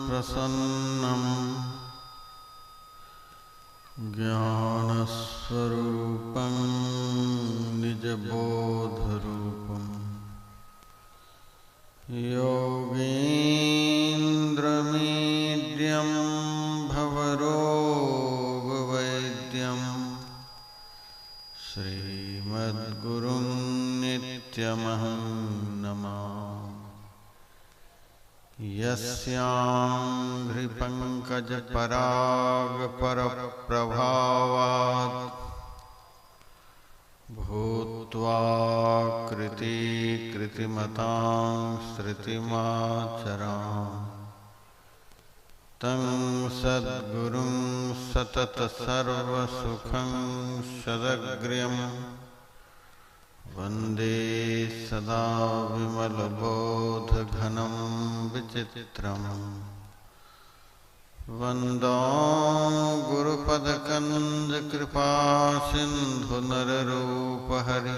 प्रसन्नं ज्ञानस्वरूपं निजबोधरूपं योगीन्द्रमीड्यं भवरोगवैद्यं श्रीमद्गुरुं नित्यमहं नमामि। यस्याङ्घ्रिपङ्कजपरागपरप्रभावात् भूत्वा कृतिमतां श्रुतिमाचराम् तं सद्गुरुं सततसर्वसुखं सदग्र्यं वन्दे सदा विमलबोधघनं विचित्रम् वन्दो गुरुपदकन्दकृपासिन्धुनररूपहरि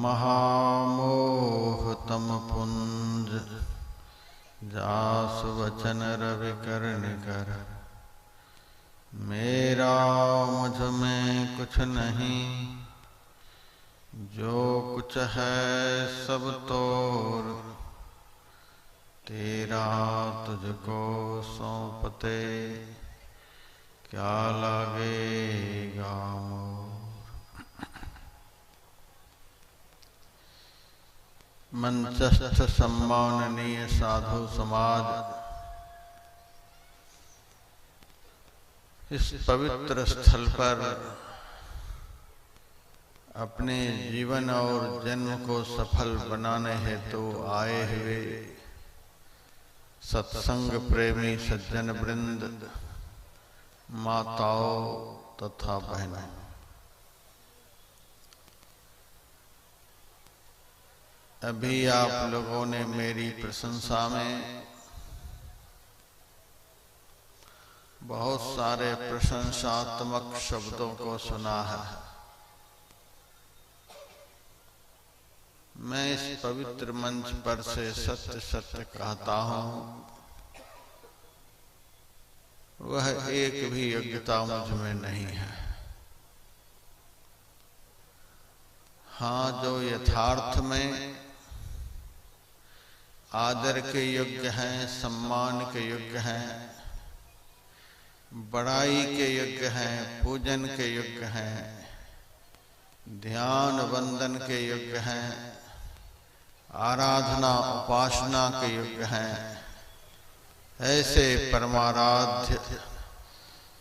महामोहतमपुञ्ज जासुवचन रविकर्णिकर। मेरा मुझ में कुछ नहीं, जो कुछ है सब तोर, तेरा तुझको सौंपते क्या लागेगा मोर। मंचस्थ सम्माननीय साधु समाज, इस पवित्र स्थल पर अपने जीवन और जन्म को सफल बनाने हेतु आए हुए सत्संग प्रेमी सज्जन वृंद, माताओं तथा बहनों, अभी आप लोगों ने मेरी प्रशंसा में बहुत सारे प्रशंसात्मक शब्दों को सुना है। मैं इस पवित्र मंच पर से सत्य सत्य कहता हूं, वह एक भी योग्यता मुझ में नहीं है। हाँ, जो यथार्थ में आदर के योग्य हैं, सम्मान के योग्य हैं, बड़ाई के योग्य हैं, पूजन के योग्य हैं, ध्यान वंदन के योग्य हैं, आराधना उपासना के योग्य हैं, ऐसे परमाराध्य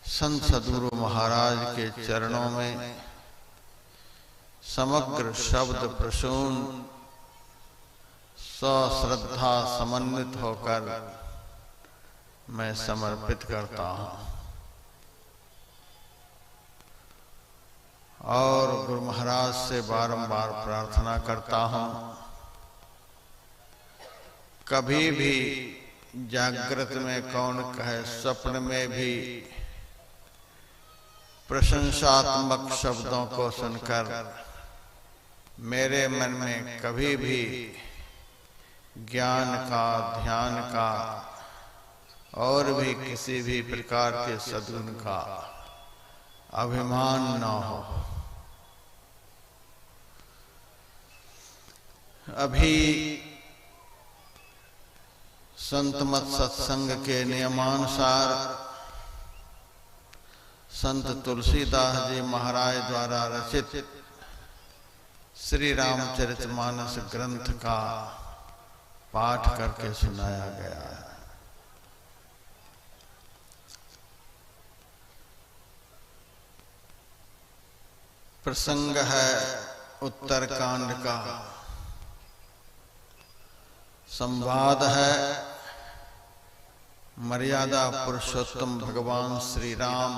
संत सद्गुरु महाराज के चरणों में समग्र शब्द प्रसून सश्रद्धा समन्वित होकर मैं समर्पित करता हूं और गुरु महाराज से बारंबार प्रार्थना करता हूं, कभी भी जागृत में कौन कहे, स्वप्न में भी प्रशंसात्मक शब्दों को सुनकर मेरे मन में कभी भी ज्ञान का, ध्यान का और भी किसी भी प्रकार के सद्गुण का अभिमान न हो। अभी संत मत सत्संग के नियमानुसार संत तुलसीदास जी महाराज द्वारा रचित श्री रामचरितमानस ग्रंथ का पाठ करके सुनाया गया है। प्रसंग है उत्तरकांड का, संवाद है मर्यादा पुरुषोत्तम भगवान श्री राम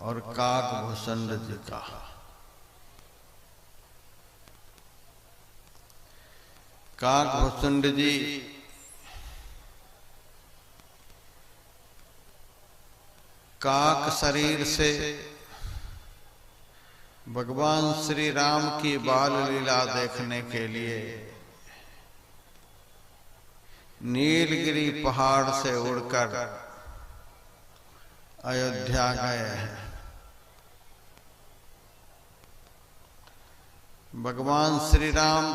और काकभूषण जी का। काकभूषण जी काक शरीर से भगवान श्री राम की बाल लीला देखने के लिए नीलगिरी पहाड़ से उड़कर अयोध्या गए हैं। भगवान श्री राम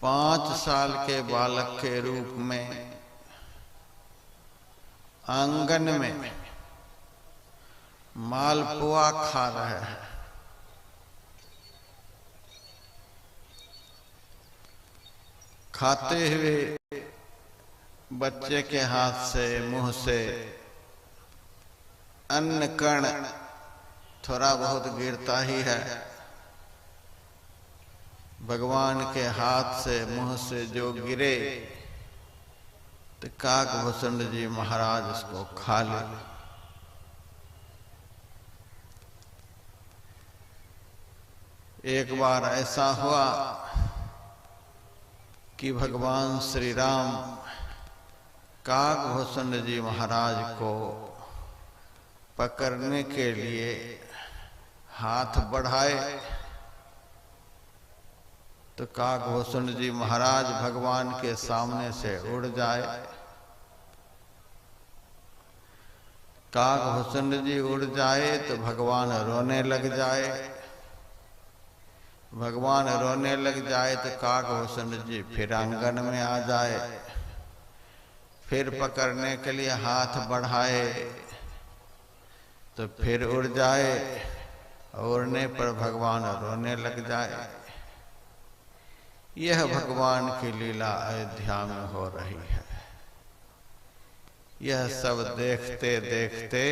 5 साल के बालक के रूप में आंगन में मालपुआ खा रहे हैं। खाते हुए बच्चे के हाथ से, मुंह से अन्न कण थोड़ा बहुत गिरता ही है। भगवान के हाथ से, मुंह से जो गिरे तो काकभूषण जी महाराज उसको खा ले। एक बार ऐसा हुआ कि भगवान श्री राम काकभूषण जी महाराज को पकड़ने के लिए हाथ बढ़ाए तो काकभूषण जी महाराज भगवान के सामने से उड़ जाए। काकभूषण जी उड़ जाए तो भगवान रोने लग जाए। भगवान रोने लग जाए तो काकभूषण जी फिर आंगन में आ जाए। फिर पकड़ने के लिए हाथ बढ़ाए तो फिर उड़ जाए। उड़ने पर भगवान रोने लग जाए। यह भगवान की लीला अयोध्या में हो रही है। यह सब देखते देखते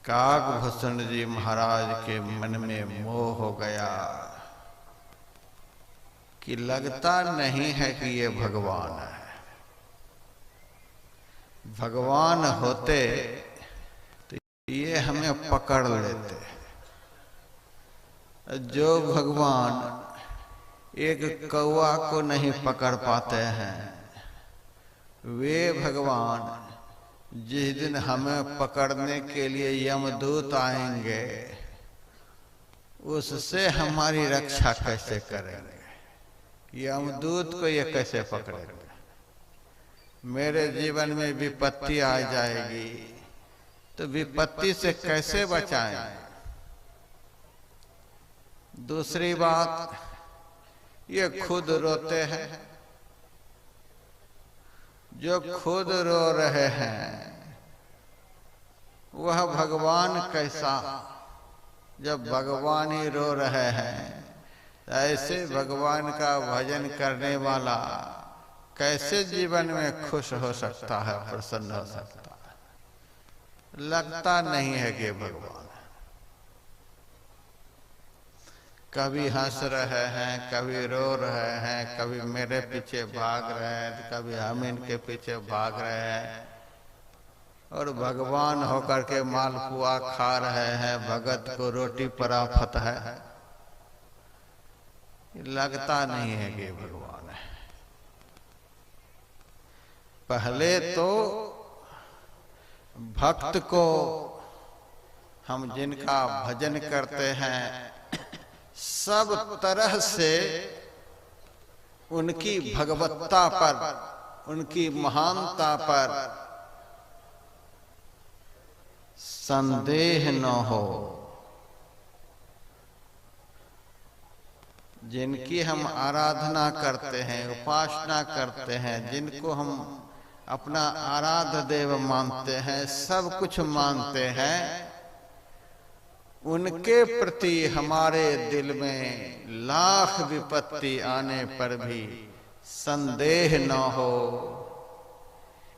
काकभूषण जी महाराज के मन में मोह हो गया कि लगता नहीं है कि ये भगवान है। भगवान होते तो ये हमें पकड़ लेते। जो भगवान एक कौवा को नहीं पकड़ पाते हैं, वे भगवान जिस दिन हमें पकड़ने के लिए यमदूत आएंगे उससे हमारी रक्षा कैसे करेंगे? यमदूत को ये कैसे पकड़ेंगे? मेरे जीवन में विपत्ति आ जाएगी तो विपत्ति से कैसे बचाएं? दूसरी बात, ये खुद रोते हैं। जो खुद रो रहे हैं वह भगवान कैसा? जब भगवान ही रो रहे हैं ऐसे भगवान का भजन करने वाला कैसे जीवन में खुश हो सकता है, प्रसन्न हो सकता है? लगता नहीं है कि भगवान। कभी हंस रहे हैं, कभी रो रहे हैं, कभी मेरे पीछे भाग रहे हैं, कभी हम इनके पीछे भाग रहे हैं और भगवान होकर के मालपुआ खा रहे हैं। भगत को रोटी पराफत है। लगता नहीं है कि भगवान है। पहले तो भक्त को हम जिनका भजन करते हैं सब तरह से उनकी भगवत्ता पर, उनकी महानता पर संदेह न हो। जिनकी हम आराधना करते हैं, उपासना करते हैं, जिनको हम अपना आराध्य देव मानते हैं, सब कुछ मानते हैं, उनके प्रति हमारे दिल में लाख विपत्ति आने पर भी संदेह न हो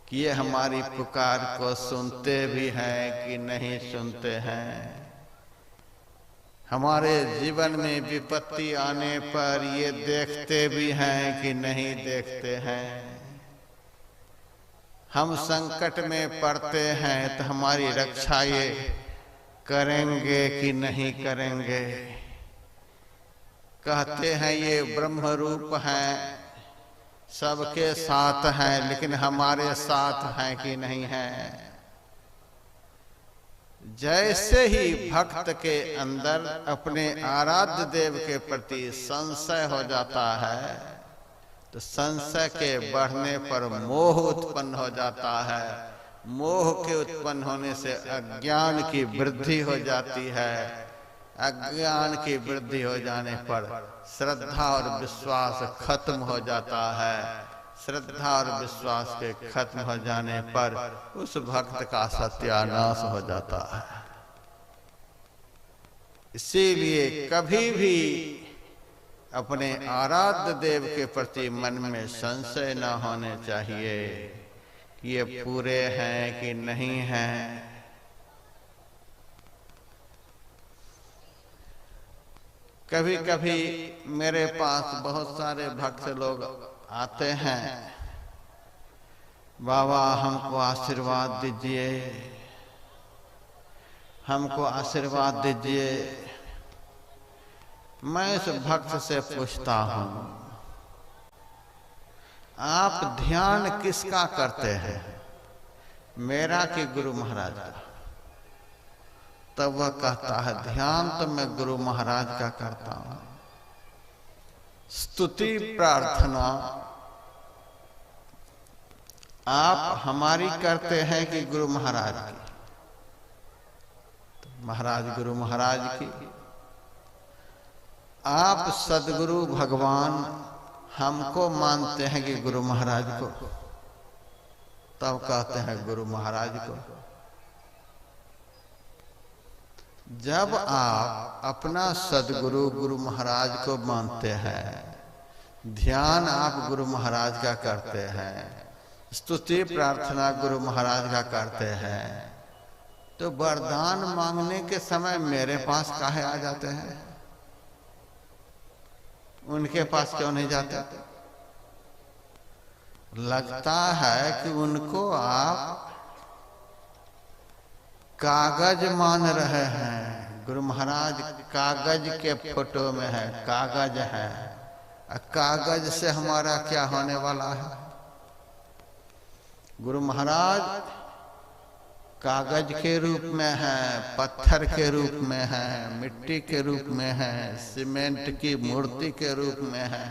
कि ये हमारी पुकार को सुनते भी हैं कि नहीं सुनते हैं। हमारे जीवन में विपत्ति आने पर ये देखते भी हैं कि नहीं देखते हैं। हम संकट में पड़ते हैं तो हमारी रक्षा ये करेंगे कि नहीं करेंगे। कहते हैं ये ब्रह्म रूप हैं, सबके साथ हैं, लेकिन हमारे साथ हैं कि नहीं हैं। जैसे ही भक्त के अंदर अपने आराध्य देव के प्रति संशय हो जाता है, तो संशय के बढ़ने पर मोह उत्पन्न हो जाता है। मोह के उत्पन्न होने से अज्ञान की वृद्धि हो जाती है। अज्ञान की वृद्धि हो जाने पर श्रद्धा और विश्वास खत्म हो जाता है। श्रद्धा और विश्वास के खत्म हो जाने पर उस भक्त का सत्यानाश हो जाता है। इसीलिए कभी भी अपने आराध्य देव के प्रति मन में संशय न होने चाहिए कि ये पूरे हैं कि नहीं हैं। कभी कभी मेरे पास बहुत सारे भक्त लोग आते हैं, बाबा हमको आशीर्वाद दीजिए, हमको आशीर्वाद दीजिए। मैं इस भक्त से पूछता हूं, आप ध्यान किसका करते हैं, मेरा कि गुरु महाराज का? तब वह कहता है, ध्यान तो मैं गुरु महाराज का करता हूं। स्तुति प्रार्थना आप हमारी करते हैं कि गुरु महाराज की? तो महाराज गुरु महाराज की। आप सदगुरु भगवान हमको मानते हैं कि गुरु महाराज को? तब कहते हैं गुरु महाराज को। जब आप अपना सदगुरु गुरु महाराज को मानते हैं, ध्यान आप गुरु महाराज का करते हैं, स्तुति प्रार्थना गुरु महाराज का करते हैं, तो वरदान मांगने के समय मेरे पास काहे आ जाते हैं? उनके पास क्यों नहीं जाते? लगता है कि उनको आप कागज मान रहे हैं। गुरु महाराज कागज के फोटो में है, कागज है। कागज से हमारा क्या होने वाला है? गुरु महाराज कागज के रूप में है, पत्थर के रूप में है, मिट्टी के रूप में है, सीमेंट की मूर्ति के रूप में है।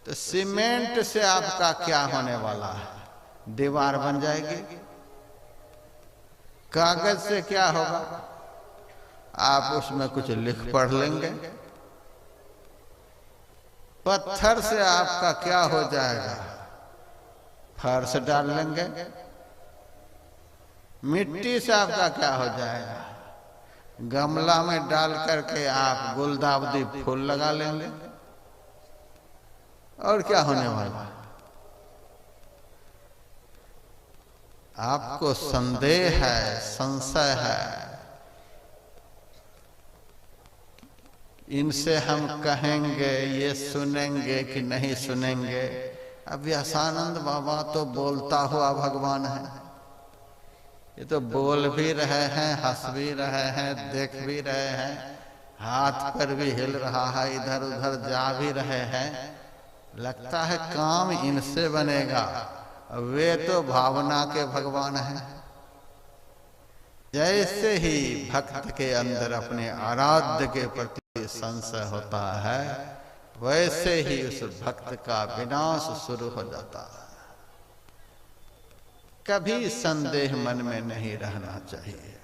तो सीमेंट से आपका क्या होने वाला है? दीवार बन जाएगी। कागज से क्या होगा? आप उसमें कुछ लिख पढ़ लेंगे। पत्थर से आपका क्या हो जाएगा? फर्श डाल लेंगे। मिट्टी से आपका क्या हो जाएगा? गमला में डाल करके आप गुलदावदी फूल लगा लेंगे। और क्या होने वाला? आपको संदेह है, संशय है, इनसे हम कहेंगे, ये सुनेंगे कि नहीं सुनेंगे? अब व्यासानंद बाबा तो बोलता हुआ भगवान है। ये तो बोल भी रहे हैं, हंस भी रहे हैं, देख भी रहे हैं, हाथ पर भी हिल रहा है, इधर उधर जा भी रहे हैं। लगता है काम इनसे बनेगा। वे तो भावना के भगवान हैं। जैसे ही भक्त के अंदर अपने आराध्य के प्रति संशय होता है, वैसे ही उस भक्त का विनाश शुरू हो जाता है। कभी संदेह मन में नहीं रहना चाहिए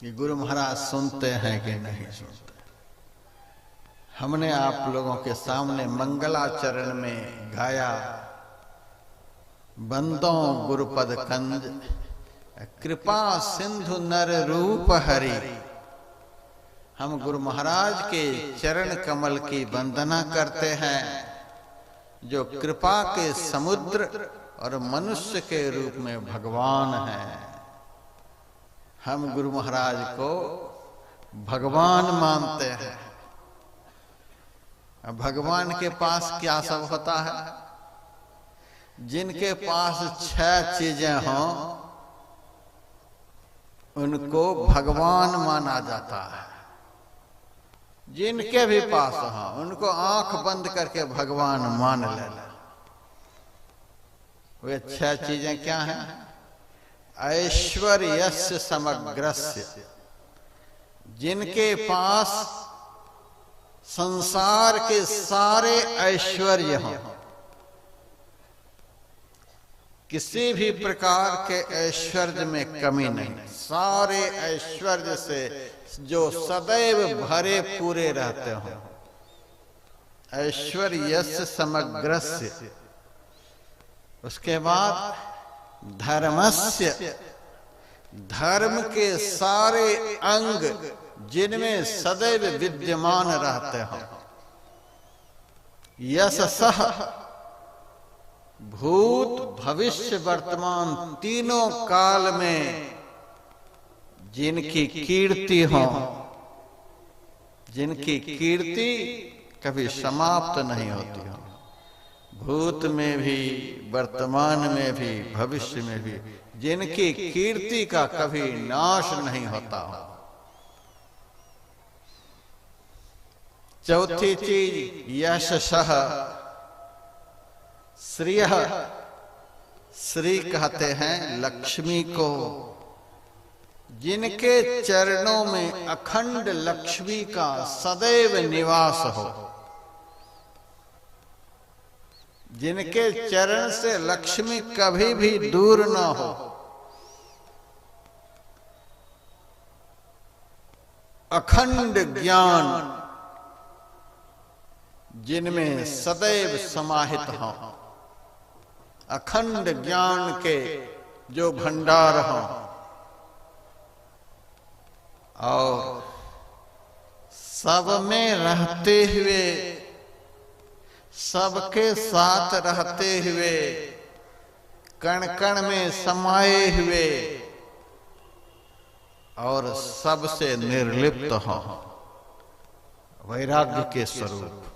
कि गुरु महाराज सुनते हैं कि नहीं सुनते। हमने आप लोगों के सामने मंगलाचरण में गाया, बंदों गुरुपद कंज कृपा सिंधु नर रूप हरि। हम गुरु महाराज के चरण कमल की वंदना करते हैं, जो कृपा के समुद्र और मनुष्य के रूप में भगवान हैं। हम गुरु महाराज को भगवान मानते हैं। भगवान के पास क्या सब होता है? जिनके पास 6 चीजें हों उनको भगवान माना जाता है। जिनके भी पास हों उनको आंख बंद करके भगवान मान लेना। वे 6 चीजें क्या हैं? ऐश्वर्यस्य समग्रस्य, जिनके पास संसार के सारे ऐश्वर्य हों, किसी भी प्रकार के ऐश्वर्य में कमी नहीं, सारे ऐश्वर्य से जो सदैव भरे पूरे रहते हों। ऐश्वर्यस्य समग्रस्य। उसके बाद धर्मस्य, धर्म के सारे अंग जिनमें सदैव विद्यमान रहते हों। यशसः, भूत भविष्य वर्तमान तीनों काल में जिनकी कीर्ति हो, जिनकी कीर्ति कभी समाप्त नहीं होती हो, भूत में भी, वर्तमान में भी, भविष्य में भी, जिनकी कीर्ति का कभी नाश नहीं होता हो। चौथी चीज यशसः, श्रियः, श्री कहते हैं लक्ष्मी को, जिनके चरणों में अखंड लक्ष्मी का सदैव निवास हो, जिनके चरण से लक्ष्मी कभी भी दूर न हो। अखंड ज्ञान, जिनमें सदैव समाहित हो, अखंड ज्ञान के जो भंडार हो, और सब में रहते हुए, सबके साथ रहते हुए, कण कण में समाये हुए, और सबसे निर्लिप्त हो, वैराग्य के स्वरूप।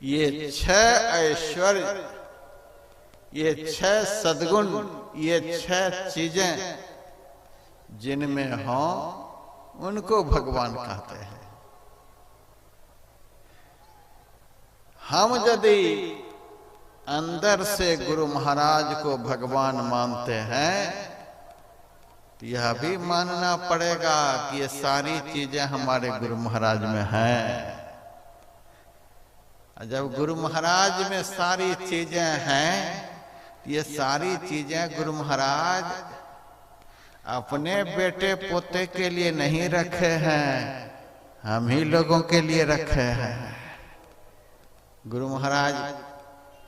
ये छह ऐश्वर्य, ये छह सद्गुण, ये छह चीजें जिनमें हो, उनको भगवान कहते हैं। हम यदि अंदर से गुरु महाराज को भगवान मानते हैं, तो यह भी मानना पड़ेगा कि ये सारी चीजें हमारे गुरु महाराज में हैं। जब गुरु महाराज में सारी चीजें हैं, ये सारी चीजें गुरु महाराज अपने बेटे पोते के लिए नहीं रखे हैं, हम ही लोगों के लिए रखे हैं। गुरु महाराज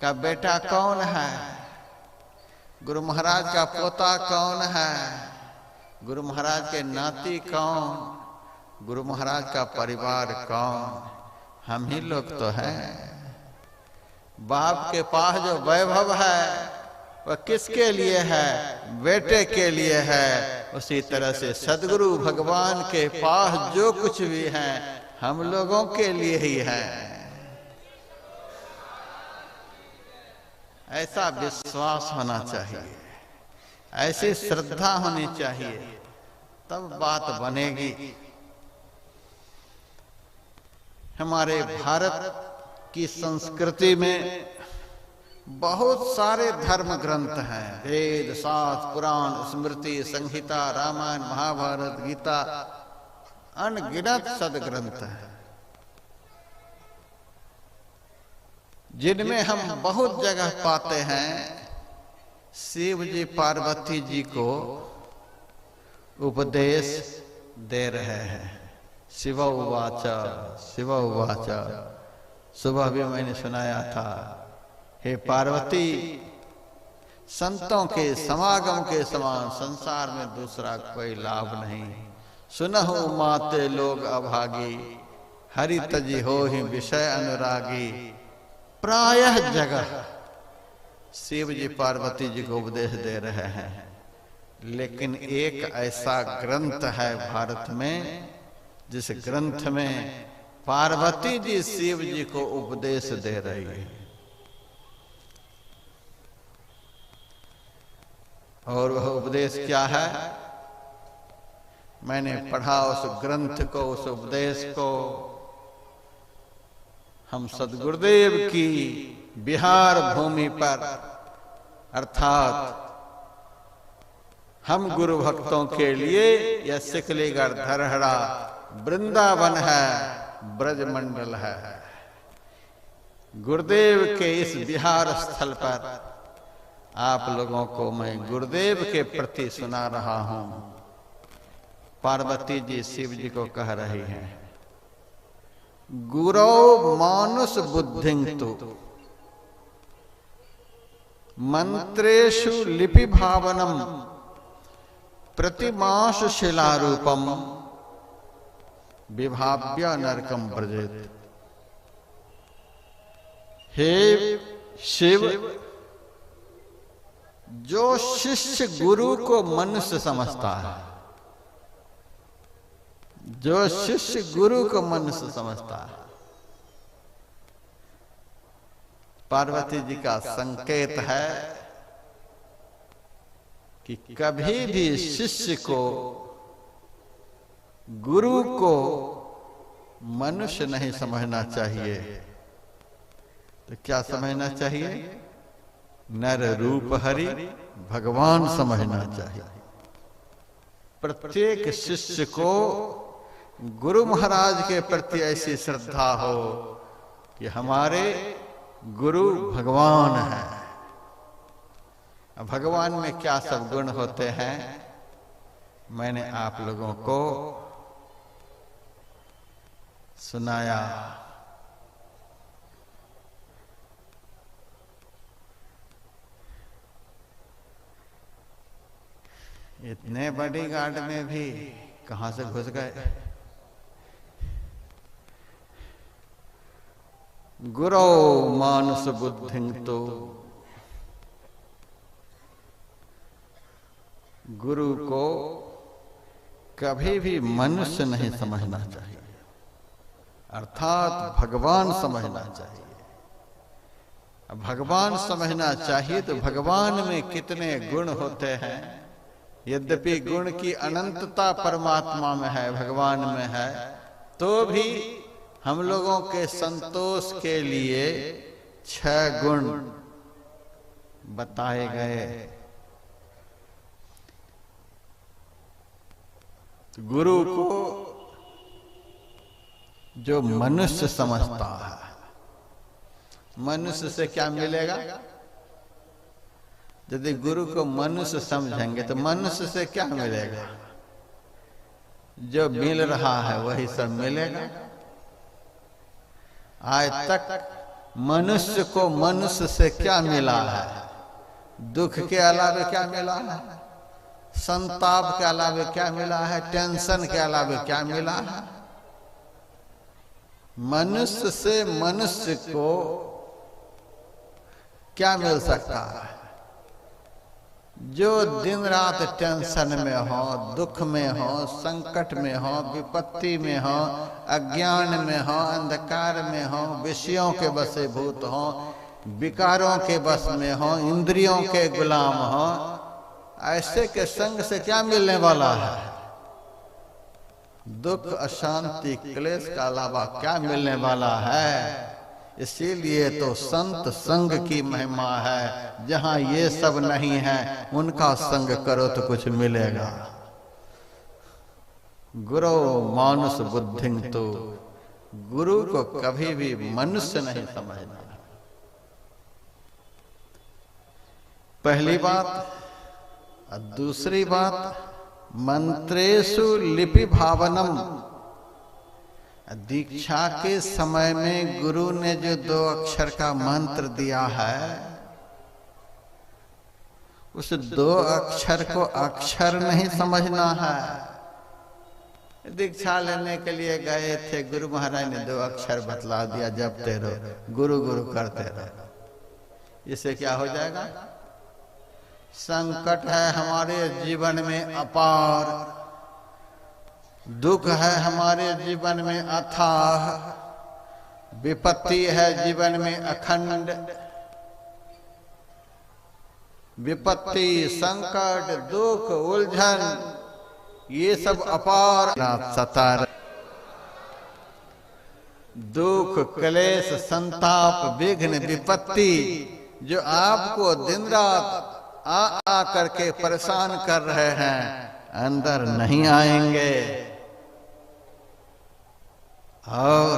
का बेटा कौन है? गुरु महाराज का पोता कौन है? गुरु महाराज के नाती कौन? गुरु महाराज का परिवार कौन? हम ही लोग तो हैं। बाप के पास जो वैभव है वह किसके लिए है? बेटे के लिए है। उसी तरह से सदगुरु भगवान के पास जो कुछ भी है हम लोगों के लिए ही है। ऐसा विश्वास होना चाहिए, ऐसी श्रद्धा होनी चाहिए, तब बात बनेगी। हमारे भारत की संस्कृति में बहुत सारे धर्म ग्रंथ हैं, वेद, शास्त्र, पुराण, स्मृति, संहिता, रामायण, महाभारत, गीता, अनगिनत सदग्रंथ हैं, जिनमें हम बहुत जगह पाते हैं शिव जी पार्वती जी को उपदेश दे रहे हैं। शिव उवाच, शिव उवाच, सुबह भी मैंने सुनाया था, हे पार्वती, संतों के समागम के समान संसार में दूसरा कोई लाभ नहीं। सुनहु माते लोग अभागी, हरि तजी हो ही विषय अनुरागी। प्रायः जगह शिव जी पार्वती जी को उपदेश दे रहे हैं, लेकिन एक ऐसा ग्रंथ है भारत में जिस ग्रंथ में पार्वती जी शिव जी को उपदेश दे रही है। और वह उपदेश क्या है? मैंने पढ़ा उस ग्रंथ को, उस उपदेश को। हम सदगुरुदेव की बिहार भूमि पर अर्थात हम गुरु भक्तों के लिए यह सिकलीगढ़ धरहरा वृंदावन है, ब्रजमंडल है। गुरुदेव के इस विहार स्थल पर आप लोगों को मैं गुरुदेव के प्रति सुना रहा हूं। पार्वती जी शिव जी को कह रही हैं, गुरौ मानुष बुद्धिंतु मंत्रेषु लिपि भावनम प्रतिमाश शिलारूपम विभाव्य नरकम व्रजेत। हे शिव, जो शिष्य गुरु को मनुष्य समझता है, जो शिष्य गुरु को मनुष्य समझता है, पार्वती जी का संकेत है कि कभी भी शिष्य को, गुरु को मनुष्य नहीं समझना चाहिए। तो क्या समझना चाहिए? नर रूप हरि भगवान समझना चाहिए। प्रत्येक शिष्य को गुरु महाराज के प्रति ऐसी श्रद्धा हो कि हमारे गुरु भगवान है। भगवान में क्या सब गुण होते हैं मैंने आप लोगों को सुनाया। इतने बड़ी गार्ड में भी कहां से घुस गए। गुरौ मानुष बुद्धिंतो, गुरु को कभी भी मनुष्य नहीं समझना चाहिए, अर्थात भगवान समझना चाहिए। भगवान समझना चाहिए तो भगवान में कितने गुण होते हैं। यद्यपि गुण की अनंतता परमात्मा में है, भगवान में है, तो भी हम लोगों के संतोष के लिए 6 गुण बताए गए। गुरु को जो मनुष्य समझता है, मनुष्य से क्या मिलेगा? यदि गुरु को मनुष्य समझेंगे तो मनुष्य से क्या मिलेगा? जो मिल रहा है वही सब मिलेगा। आज तक मनुष्य को मनुष्य से क्या मिला है? दुख के अलावे क्या मिला है? संताप के अलावे क्या मिला है? टेंशन के अलावे क्या मिला है? मनुष्य से मनुष्य को क्या मिल सकता है? जो दिन रात टेंशन में हो, दुख में हो, संकट में हो, विपत्ति में हो, अज्ञान में हो, अंधकार में हो, विषयों के वशीभूत हो, विकारों के बस में हो, इंद्रियों के गुलाम हो, ऐसे के संग से क्या मिलने वाला है? दुख, अशांति, क्लेश का अलावा क्या मिलने वाला है? इसीलिए तो संत संग की महिमा है। जहां ये सब नहीं है उनका संग करो तो कुछ मिलेगा। गुरु मानुष बुद्धिंतु, गुरु को कभी भी मनुष्य नहीं समझना। पहली बात। दूसरी बात, मंत्रेषु लिपि भावनम, दीक्षा के समय में गुरु ने जो 2 अक्षर का मंत्र दिया है, उस 2 अक्षर को अक्षर नहीं समझना है। दीक्षा लेने के लिए गए थे, गुरु महाराज ने 2 अक्षर बतला दिया, जपते रहो, गुरु गुरु करते रहो। इससे क्या हो जाएगा? संकट है हमारे जीवन में अपार, दुख है हमारे जीवन में अथाह, विपत्ति है जीवन में अखंड, विपत्ति, संकट, दुख, उलझन, ये सब अपार सता रहे। दुख, क्लेश, संताप, विघ्न, विपत्ति जो आपको दिन रात आ करके परेशान कर रहे हैं, अंदर नहीं आएंगे। और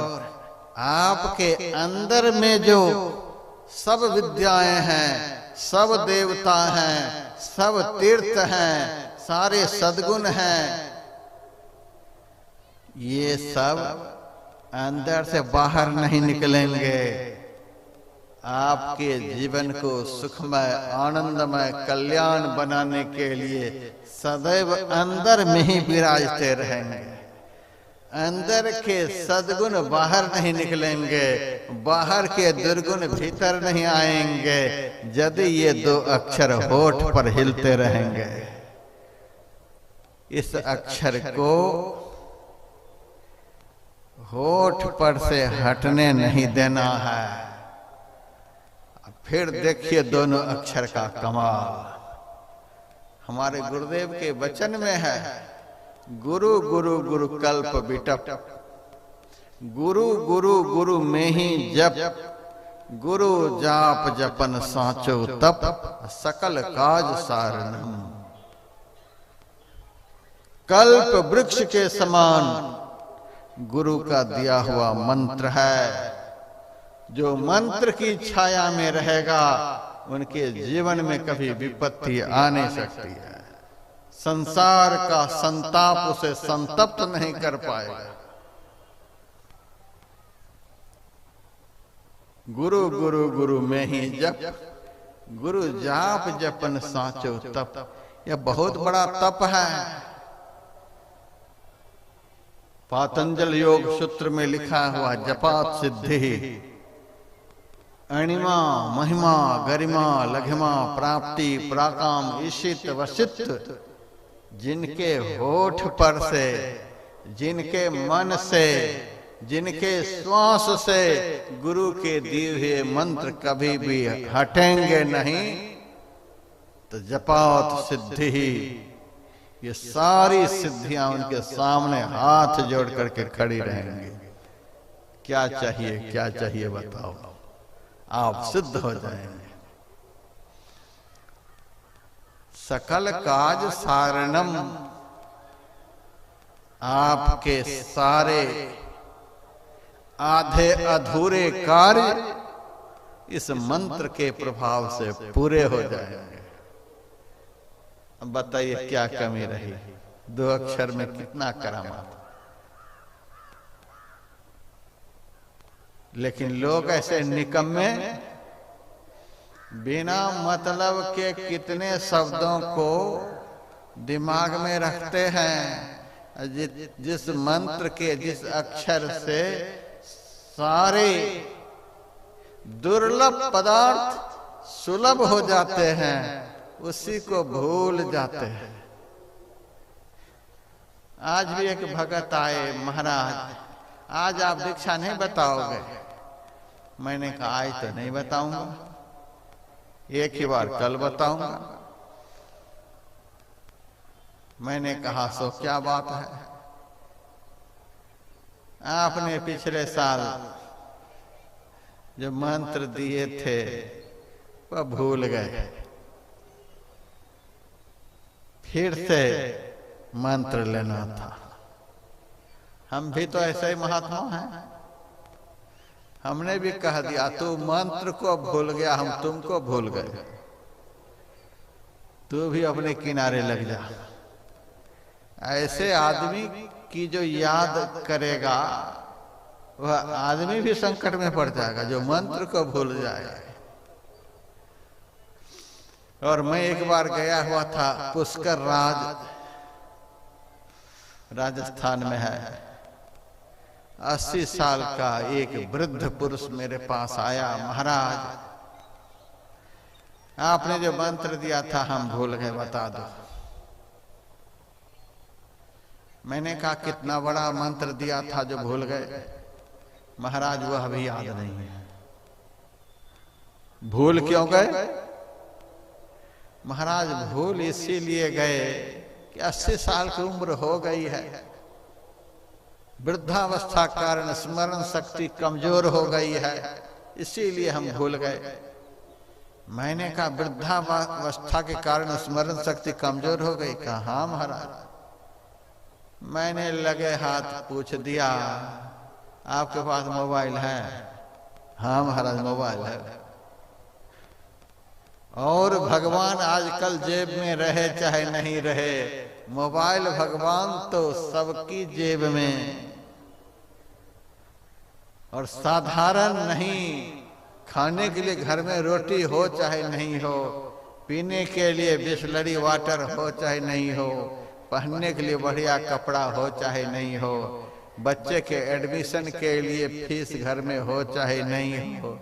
आपके अंदर में जो सब विद्याएं हैं, सब देवता हैं, सब तीर्थ हैं, सारे सद्गुण हैं, ये सब अंदर से बाहर नहीं निकलेंगे। आपके जीवन को सुखमय, आनंदमय, कल्याण बनाने के लिए सदैव अंदर में ही विराजते रहेंगे। अंदर के सद्गुण बाहर नहीं निकलेंगे, बाहर के दुर्गुण भीतर नहीं आएंगे, यदि ये दो अक्षर होठ पर हिलते रहेंगे। इस अक्षर को होठ पर से हटने नहीं देना है। फिर देखिए दोनों अक्षर का कमाल। हमारे गुरुदेव के वचन में है, गुरु गुरु गुरु कल्प बिटप, गुरु गुरु गुरु में ही जप, गुरु जाप जपन साचो तप, सकल काज सारणम। कल्प वृक्ष के समान गुरु का दिया हुआ मंत्र है। जो मंत्र की छाया में रहेगा, उनके जीवन में कभी विपत्ति आ नहीं सकती है। संसार का संताप उसे संतप्त नहीं कर पाएगा। गुरु गुरु गुरु में ही जप, गुरु जाप जपन साचो तप। यह बहुत बड़ा तप है। पातंजल योग सूत्र में लिखा हुआ, जपात सिद्धि अणिमा महिमा गरिमा लघिमा प्राप्ति प्राकाम ईशित वसित। जिनके होठ पर से, जिनके मन से, जिनके श्वास से गुरु के दिए हुए मंत्र कभी भी हटेंगे नहीं, तो जपात सिद्धि, ये सारी सिद्धियां उनके सामने हाथ जोड़ करके खड़ी रहेंगी। क्या चाहिए, क्या चाहिए बताओ, आप सिद्ध हो जाएंगे। सकल काज सारणम, आपके सारे आधे अधूरे कार्य इस मंत्र के प्रभाव से पूरे हो जाएंगे। अब बताइए क्या कमी रही? दो अक्षर में कितना करामात। लेकिन लोग ऐसे निकम्मे बिना मतलब के कितने शब्दों को दिमाग में रखते हैं। जिस मंत्र के, जिस अक्षर से सारे दुर्लभ पदार्थ सुलभ हो जाते हैं, उसी को भूल जाते हैं। आज भी एक भगत आए, महाराज आज आप दीक्षा नहीं बताओगे? मैंने कहा आज तो नहीं बताऊंगा, एक ही बार कल बताऊंगा। मैंने कहा सो क्या बात है? आपने पिछले साल जो मंत्र दिए थे वह भूल गए, फिर से मंत्र लेना था। हम भी तो ऐसे ही महात्मा हैं। हमने भी कह दिया तू मंत्र को भूल गया, हम तुमको भूल गए, तू भी अपने किनारे लग जा। ऐसे आदमी की जो याद करेगा वह आदमी भी संकट में पड़ जाएगा, जो मंत्र को भूल जाए। और मैं एक बार गया हुआ था, पुष्कर राज राजस्थान में है। 80 साल का एक वृद्ध पुरुष मेरे पास आया, महाराज आपने जो मंत्र दिया था हम भूल गए, बता दो। मैंने कहा कितना बड़ा मंत्र दिया था जो भूल गए? महाराज वह भी याद नहीं है। भूल क्यों गए? महाराज भूल इसीलिए गए कि 80 साल की उम्र हो गई है, वृद्धावस्था कारण स्मरण शक्ति कमजोर हो गई है, इसीलिए हम भूल गए। मैंने कहा वृद्धावस्था के कारण स्मरण शक्ति कमजोर हो गई। कहा हाँ महाराज। मैंने लगे हाथ पूछ दिया, आपके पास मोबाइल है? हाँ महाराज मोबाइल है। और भगवान आजकल जेब में रहे चाहे नहीं रहे, मोबाइल भगवान तो सबकी जेब में। और साधारण नहीं, खाने के लिए घर में रोटी हो चाहे नहीं हो, पीने के लिए बिस्लरी वाटर हो चाहे नहीं हो, पहनने के लिए बढ़िया कपड़ा हो चाहे नहीं हो, बच्चे के एडमिशन के लिए फीस घर में हो चाहे नहीं हो,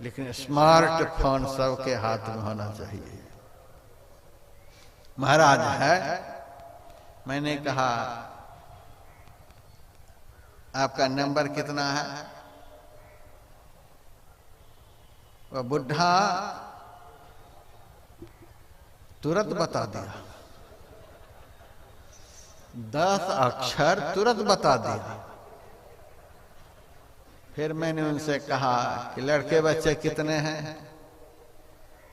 लेकिन स्मार्टफोन सबके हाथ में होना चाहिए। महाराज है। मैंने कहा आपका नंबर कितना है? वह बुढ़ा तुरंत बता दिया, 10 अक्षर तुरंत बता दिया। फिर मैंने उनसे कहा कि लड़के बच्चे कितने हैं?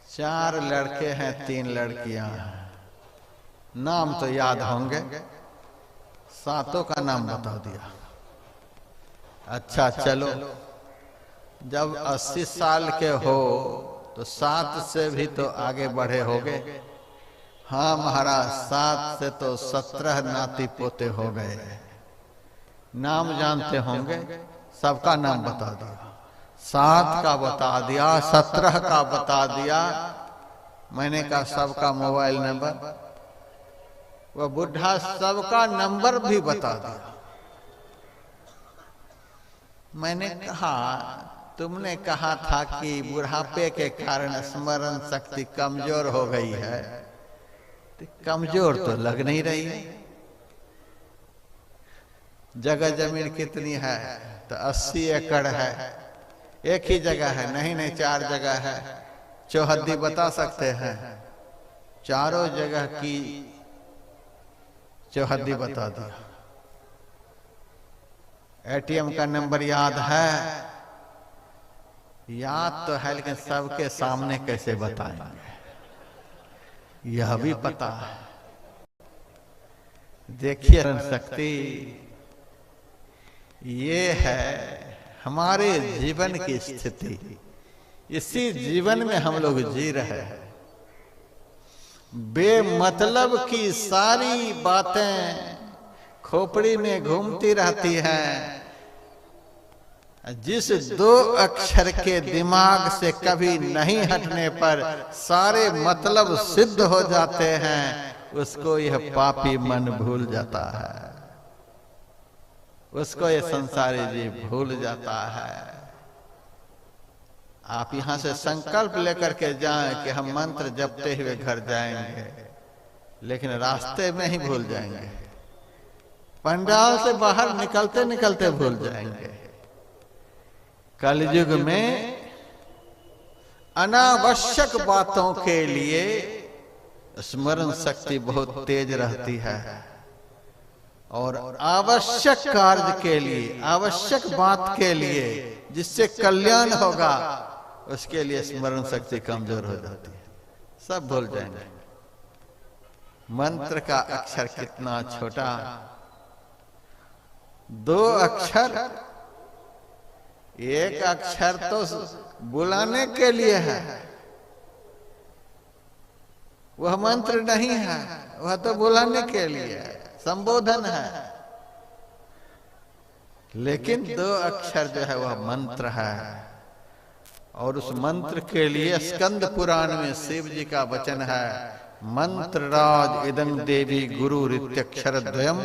4 लड़के हैं, 3 लड़कियां हैं। नाम तो याद होंगे, 7 का नाम बता दिया। अच्छा चलो, जब 80 साल के हो तो 7 से भी तो आगे बढ़े होगे। हाँ महाराज, 7 से तो 17 नाती पोते हो गए। नाम जानते होंगे, सबका नाम बता दिया। 7 का बता दिया, 17 का बता दिया। मैंने कहा सबका मोबाइल नंबर? वह बुढ़ा सबका नंबर भी बता दिया। मैंने कहा तुमने कहा था कि बुढ़ापे के कारण स्मरण शक्ति कमजोर हो गई है, तो कमजोर तो लग नहीं रही है। जगह जमीन कितनी है? तो 80 एकड़ है। एक ही जगह है? नहीं 4 जगह है। चौहद्दी बता सकते हैं? चारों जगह की चौहद्दी बता दिया। एटीएम का नंबर याद है? याद तो है, लेकिन सबके सामने कैसे बताएंगे, यह भी पता है। देखिए शक्ति, ये है हमारे जीवन की स्थिति। इसी जीवन में हम लोग जी रहे हैं। बेमतलब की सारी बातें खोपड़ी में घूमती रहती हैं। जिस 2 अक्षर के दिमाग से कभी नहीं हटने पर सारे मतलब सिद्ध हो जाते हैं, उसको यह पापी मन भूल जाता है, उसको यह संसारी जीव भूल जाता है। आप यहां से संकल्प लेकर के जाएं कि हम मंत्र जपते हुए घर जाएंगे, लेकिन रास्ते में ही भूल जाएंगे। पंडाल से बाहर निकलते निकलते भूल जाएंगे। कलयुग में अनावश्यक बातों के लिए स्मरण शक्ति बहुत तेज रहती है, और आवश्यक कार्य के लिए, आवश्यक बात के लिए, जिससे कल्याण होगा, उसके लिए स्मरण शक्ति कमजोर हो जाती है। सब भूल जाएंगे। मंत्र का अक्षर कितना छोटा, 2 अक्षर। एक अक्षर तो बुलाने के लिए है, वह मंत्र नहीं है, वह तो बुलाने के लिए है, संबोधन है। लेकिन 2 अक्षर जो है वह मंत्र है। और उस मंत्र के लिए स्कंद पुराण में शिव जी का वचन है, मंत्र राज इदं देवी गुरु रित्यक्षर द्वयम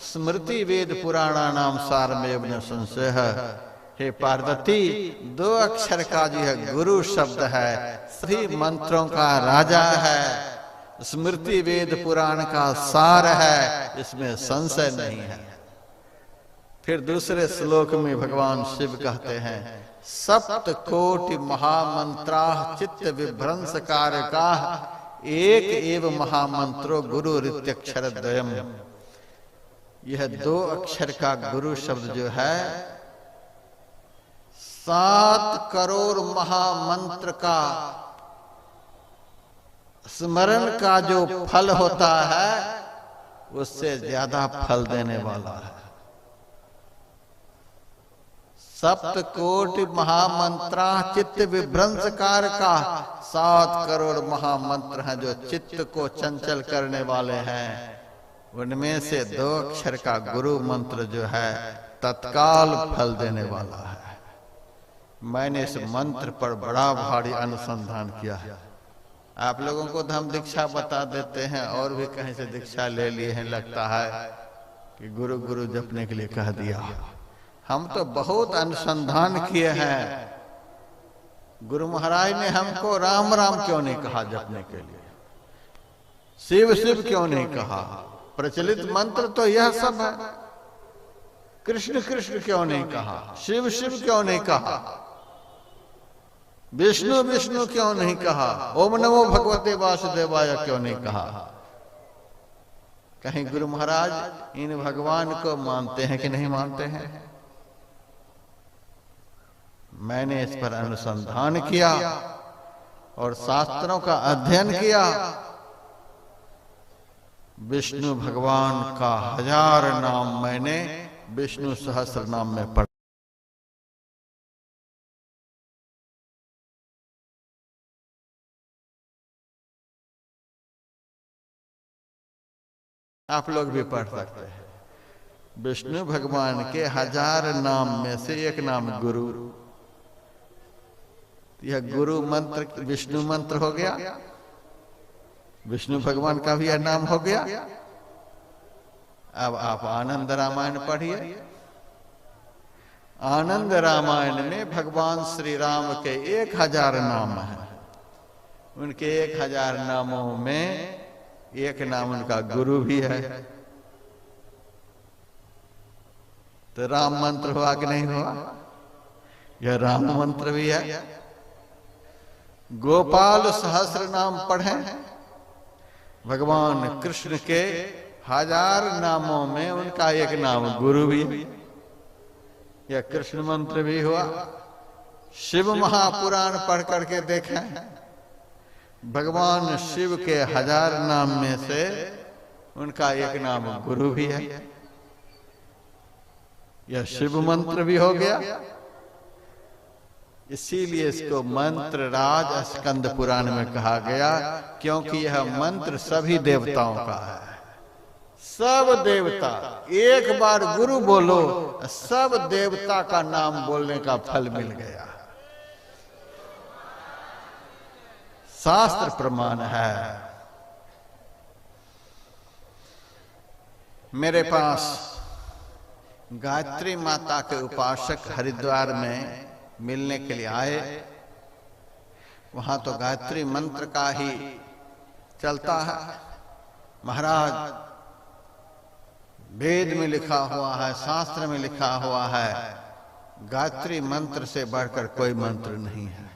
स्मृति वेद पुराणानाम सारमेव न संशय। हे पार्वती, 2 अक्षर का जो है गुरु शब्द है, सभी मंत्रों का राजा है, स्मृति वेद पुराण का सार है, इसमें संशय नहीं है। फिर दूसरे श्लोक में भगवान शिव कहते हैं, सप्त कोटि महामंत्राः चित्त विभ्रंश कारकाः एक एव महामंत्रो गुरु रित्यक्षर द्वयम। यह 2 अक्षर का गुरु शब्द जो है 7 करोड़ महामंत्र का स्मरण का जो फल होता है उससे ज्यादा फल देने वाला है। सप्त कोटि महामंत्रा चित्त विभ्रंशकार का 7 करोड़ महामंत्र हैं जो चित्त को चंचल करने वाले हैं। उनमें से 2 अक्षर का गुरु मंत्र जो है तत्काल फल देने वाला है। मैंने इस मंत्र पर बड़ा भारी अनुसंधान किया है। आप लोगों को तो हम दीक्षा बता देते हैं और भी कहीं से दीक्षा ले लिए हैं, लगता है कि गुरु गुरु जपने के लिए कह दिया। हम तो बहुत अनुसंधान किए हैं। गुरु महाराज ने हमको राम राम क्यों नहीं कहा जपने के लिए, शिव शिव क्यों नहीं कहा, प्रचलित मंत्र तो यह सब है। कृष्ण कृष्ण क्यों नहीं कहा, शिव शिव क्यों नहीं कहा, विष्णु विष्णु क्यों नहीं कहा, ओम नमो भगवते वासुदेवाय क्यों नहीं कहा। कहीं गुरु महाराज इन भगवान को मानते हैं कि नहीं मानते हैं? मैंने इस पर अनुसंधान किया और शास्त्रों का अध्ययन किया। विष्णु भगवान का 1000 नाम मैंने विष्णु सहस्त्र नाम में पढ़ा। आप लोग भी पढ़ सकते हैं। विष्णु भगवान के 1000 नाम में से एक नाम गुरु। यह गुरु मंत्र विष्णु मंत्र हो गया, विष्णु भगवान का भी यह नाम हो गया। अब आप आनंद रामायण पढ़िए। आनंद रामायण में भगवान श्री राम के 1000 नाम हैं। उनके 1000 नामों में एक नाम उनका गुरु भी है। तो राम मंत्र हुआ कि नहीं हुआ? यह राम मंत्र भी है। गोपाल सहस्र नाम पढ़ें। भगवान कृष्ण के 1000 नामों में उनका एक नाम गुरु भी है। यह कृष्ण मंत्र भी हुआ। शिव महापुराण पढ़ करके देखें। भगवान शिव के 1000 नाम में से उनका एक नाम गुरु भी है। यह शिव मंत्र भी हो गया। इसीलिए इसको मंत्र राज स्कंद पुराण में कहा गया, क्योंकि यह मंत्र सभी देवताओं का है। सब देवता एक बार गुरु बोलो, सब देवता का नाम बोलने का फल मिल गया। शास्त्र प्रमाण है। मेरे पास गायत्री माता के उपासक हरिद्वार में मिलने के लिए आए। वहां तो गायत्री मंत्र का ही चलता है। महाराज, वेद में लिखा हुआ है, शास्त्र में लिखा हुआ है, गायत्री मंत्र से बढ़कर कोई मंत्र नहीं है।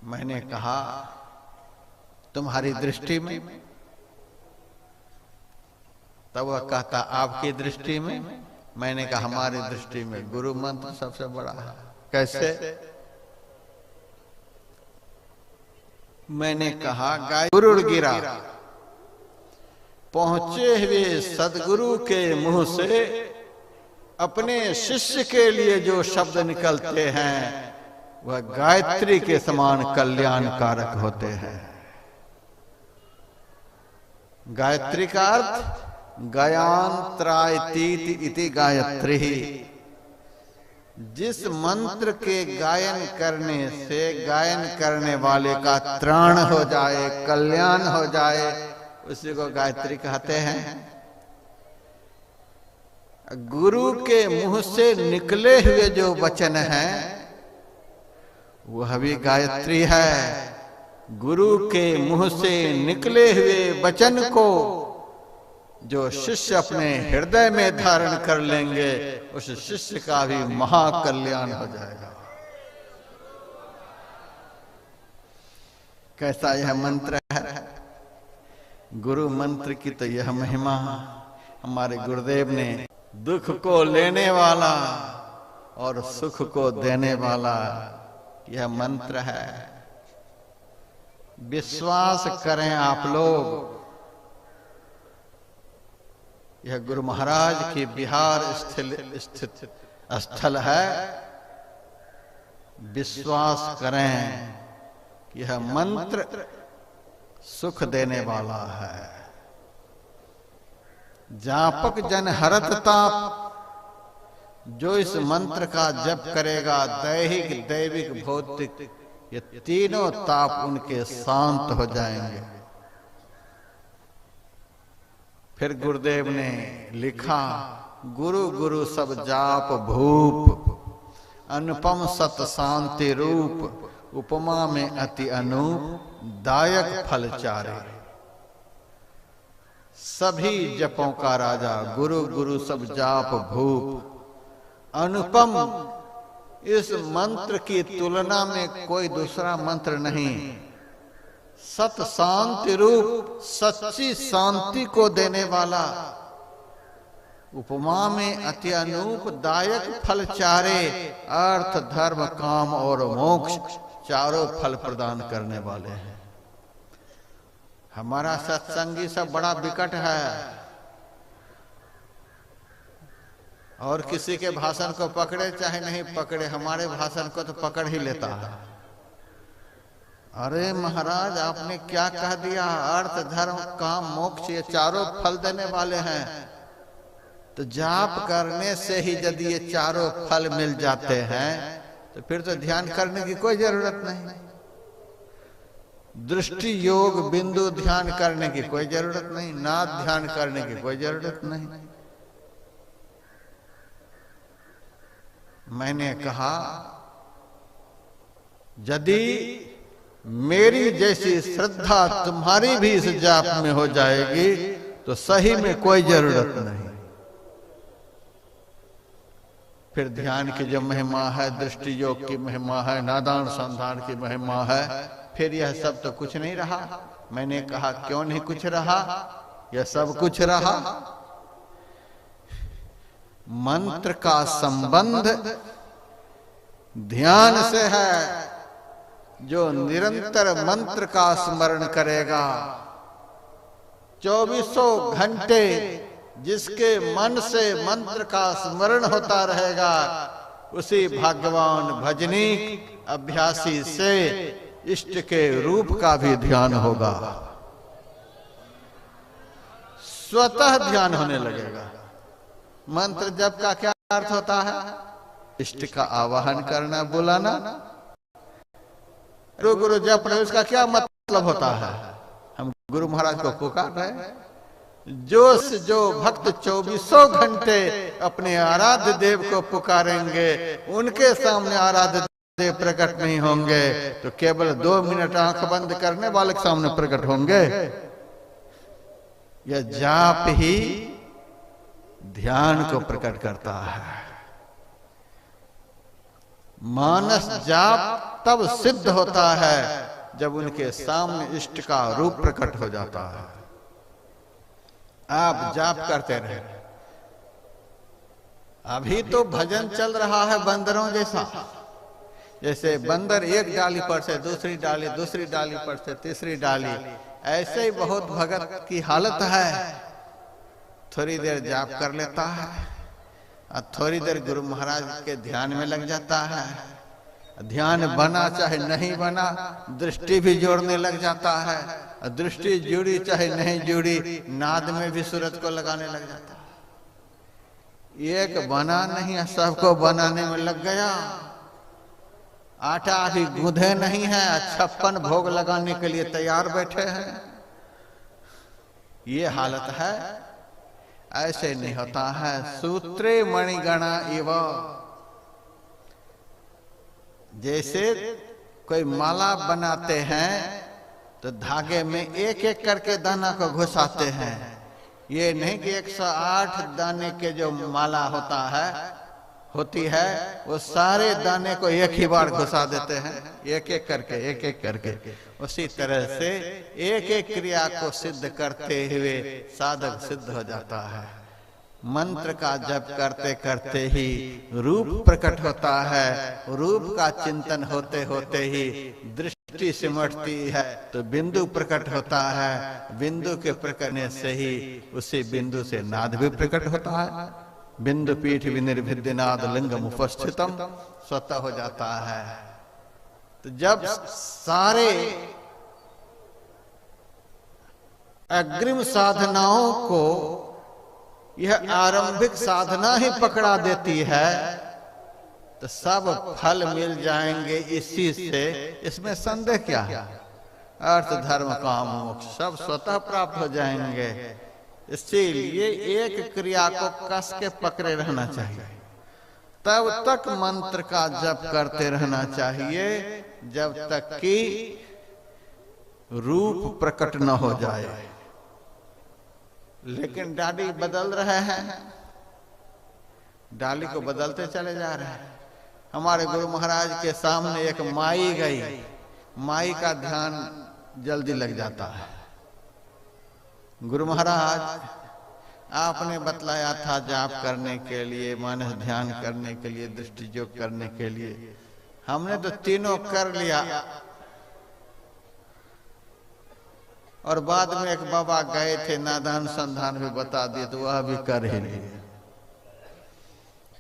मैंने कहा, तुम्हारी दृष्टि में? तब वह कहता, आपकी दृष्टि में? मैंने कहा, हमारी दृष्टि में गुरु मंत्र सबसे बड़ा है। कैसे? मैंने कहा, गाय गुरु गिरा, पहुंचे हुए सदगुरु के मुंह से अपने शिष्य के लिए जो शब्द निकलते हैं वह गायत्री के समान कल्याणकारक होते हैं। गायत्री का अर्थ गायंत्रायतीत इति गायत्री। जिस मंत्र के गायन करने से गायन करने वाले का त्राण हो जाए, कल्याण हो जाए, उसी को गायत्री कहते हैं। गुरु के मुंह से निकले हुए जो वचन हैं वह भी गायत्री है। गुरु के मुंह से निकले हुए वचन को जो शिष्य अपने हृदय में धारण कर लेंगे, उस शिष्य का भी महाकल्याण हो जाएगा। कैसा यह मंत्र है? गुरु मंत्र की तो यह महिमा। हमारे गुरुदेव ने दुख को लेने वाला और सुख को देने वाला यह मंत्र है। विश्वास करें आप लोग, यह गुरु महाराज की बिहार स्थित स्थल है। विश्वास करें कि यह मंत्र सुख देने वाला है। जापक जन हरत ताप, जो इस मंत्र का जप करेगा, दैहिक दैविक भौतिक ये तीनों ताप उनके शांत हो जाएंगे। फिर गुरुदेव ने लिखा, गुरु गुरु सब जाप भूप, अनुपम सत शांति रूप, उपमा में अति अनूप, दायक फल चारे। सभी जपों का राजा, गुरु गुरु सब जाप भूप, अनुपम, इस मंत्र की तुलना में कोई दूसरा मंत्र नहीं। सत शांति रूप, सच्ची शांति को देने वाला, उपमा में अति अनूप, दायक फल चारे, अर्थ धर्म काम और मोक्ष चारों फल प्रदान करने वाले हैं। हमारा सत्संगी सब बड़ा विकट है, और किसी के भाषण को पकड़े चाहे नहीं पकड़े, हमारे भाषण को तो पकड़ ही लेता है। अरे महाराज आपने क्या कह दिया, अर्थ धर्म काम मोक्ष ये चारों फल देने वाले हैं। तो जाप करने से ही यदि ये चारों फल मिल जाते हैं तो फिर तो ध्यान करने की कोई जरूरत नहीं। दृष्टि योग बिंदु ध्यान करने की कोई जरूरत नहीं, नाद ध्यान करने की कोई जरूरत नहीं। मैंने कहा यदि मेरी जैसी श्रद्धा तुम्हारी भी इस जाप में हो जाएगी तो सही में कोई जरूरत नहीं। फिर ध्यान की जो महिमा है, दृष्टि योग की महिमा है, नादान संधान की महिमा है, फिर यह सब तो कुछ नहीं रहा। मैंने कहा क्यों नहीं कुछ रहा, यह सब कुछ रहा। मंत्र का संबंध ध्यान से है। जो निरंतर मंत्र का स्मरण करेगा, 24 घंटे जिसके मन से मंत्र का स्मरण होता रहेगा, उसी भाग्यवान भजनीक अभ्यासी से इष्ट के रूप का भी ध्यान होगा, स्वतः ध्यान होने लगेगा। मंत्र जप का क्या अर्थ होता है? इष्ट का आवाहन करना, बुलाना। गुरु गुरु जप रहे, उसका क्या मतलब होता है? हम गुरु महाराज को पुकार रहे। जो भक्त 24 घंटे अपने आराध्य देव को पुकारेंगे, उनके सामने आराध्य देव प्रकट नहीं होंगे तो केवल 2 मिनट आंख बंद करने वाले के सामने प्रकट होंगे। यह जाप ही ध्यान को प्रकट करता है। मानस जाप तब सिद्ध होता है जब उनके सामने इष्ट का रूप प्रकट हो जाता है। आप जाप करते रहे। अभी तो भजन चल रहा है बंदरों जैसा। जैसे बंदर एक डाली पर से दूसरी डाली, दूसरी डाली पर से तीसरी डाली, ऐसे ही बहुत भगत की हालत है। थोड़ी देर जाप कर लेता है और थोड़ी देर गुरु महाराज के ध्यान में लग जाता है। ध्यान बना चाहे नहीं बना, दृष्टि भी जोड़ने लग जाता है। दृष्टि जुड़ी चाहे नहीं जुड़ी, नाद में भी सूरत को लगाने लग जाता है। एक बना नहीं, सबको बनाने में लग गया। आटा अभी गूंधे नहीं है, 56 भोग लगाने के लिए तैयार बैठे हैं। ये हालत है। ऐसे नहीं होता है। सूत्रे मणिगणा इव, जैसे कोई माला बनाते हैं तो धागे में एक एक करके दाना को घुसाते हैं। ये नहीं कि 108 दाने के जो माला होती है वो सारे दाने को एक ही बार घुसा देते हैं, एक एक करके। उसी तरह से एक एक क्रिया को सिद्ध करते हुए साधक सिद्ध हो जाता है। मंत्र का जप करते करते ही रूप प्रकट होता है। रूप का चिंतन होते होते ही दृष्टि दृष्टि सिमटती है तो बिंदु प्रकट होता है, बिंदु के प्रकटने से ही उसी बिंदु से नाद भी प्रकट होता है। बिंदु पीठ विनिर्भिद्य नाद लिंगम उपस्थितम स्वतः हो जाता है। तो जब सारे अग्रिम साधनाओं को यह आरंभिक साधना ही पकड़ा देती है तो सब फल मिल जाएंगे इसी से, इसमें संदेह क्या है। अर्थ धर्म काम मोक्ष सब स्वतः प्राप्त हो जाएंगे। इसीलिए एक क्रिया को कस के पकड़े रहना चाहिए, तब तक मंत्र का जप करते रहना चाहिए जब तक कि रूप प्रकट न हो जाए। लेकिन डाली बदल रहे हैं, डाली को बदलते चले जा रहे हैं। हमारे गुरु महाराज के सामने एक माई गई, माई का ध्यान जल्दी लग जाता है। गुरु महाराज आपने बतलाया था जाप करने के लिए, मानस ध्यान करने के लिए, दृष्टि योग करने के लिए, हमने तो तीनों कर लिया। और बाद में एक बाबा गए थे, नादान संधान भी बता दिए तो वह भी कर ही लिए,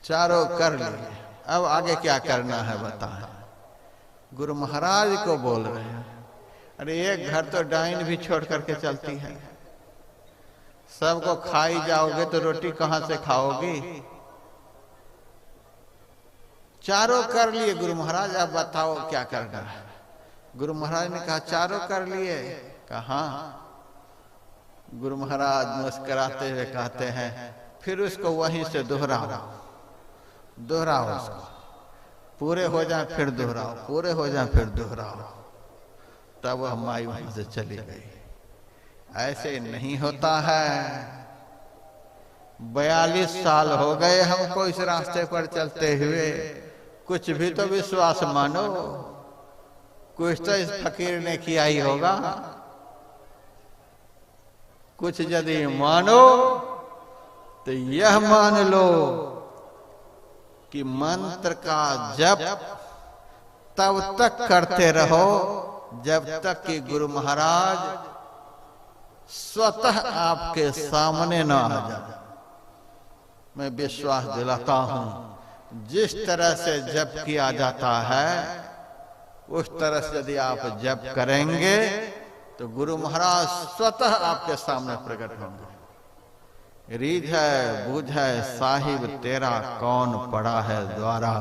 चारों कर लिए। अब आगे क्या करना है बताएं। गुरु महाराज को बोल रहे हैं, अरे एक घर तो डाइन भी छोड़ करके चलती है, सबको खाई जाओगे तो रोटी कहां से खाओगी। चारों कर लिए गुरु महाराज, अब बताओ क्या करना है। गुरु महाराज ने कहा चारों कर लिए। कहा गुरु महाराज मुस्कुराते हुए कहते हैं फिर उसको वहीं से दोहराओ, दोहराओ उसको, पूरे हो जाए फिर दोहराओ, पूरे हो जाए फिर दोहराओ। तब वह माई वहां से चली गई। ऐसे नहीं होता है। 42 साल हो गए हमको इस रास्ते पर चलते हुए, कुछ भी तो विश्वास मानो, कुछ तो इस फकीर ने किया ही होगा। कुछ यदि मानो तो यह मान लो कि मंत्र का जप तब तक करते रहो जब तक कि गुरु महाराज स्वतः आपके सामने न आ जाए। मैं विश्वास दिलाता हूं, जिस तरह से जप किया जाता है उस तरह से यदि आप जप करेंगे तो गुरु महाराज स्वतः आपके सामने प्रकट होंगे। रीझ है बूझ है साहिब तेरा कौन पड़ा है द्वारा,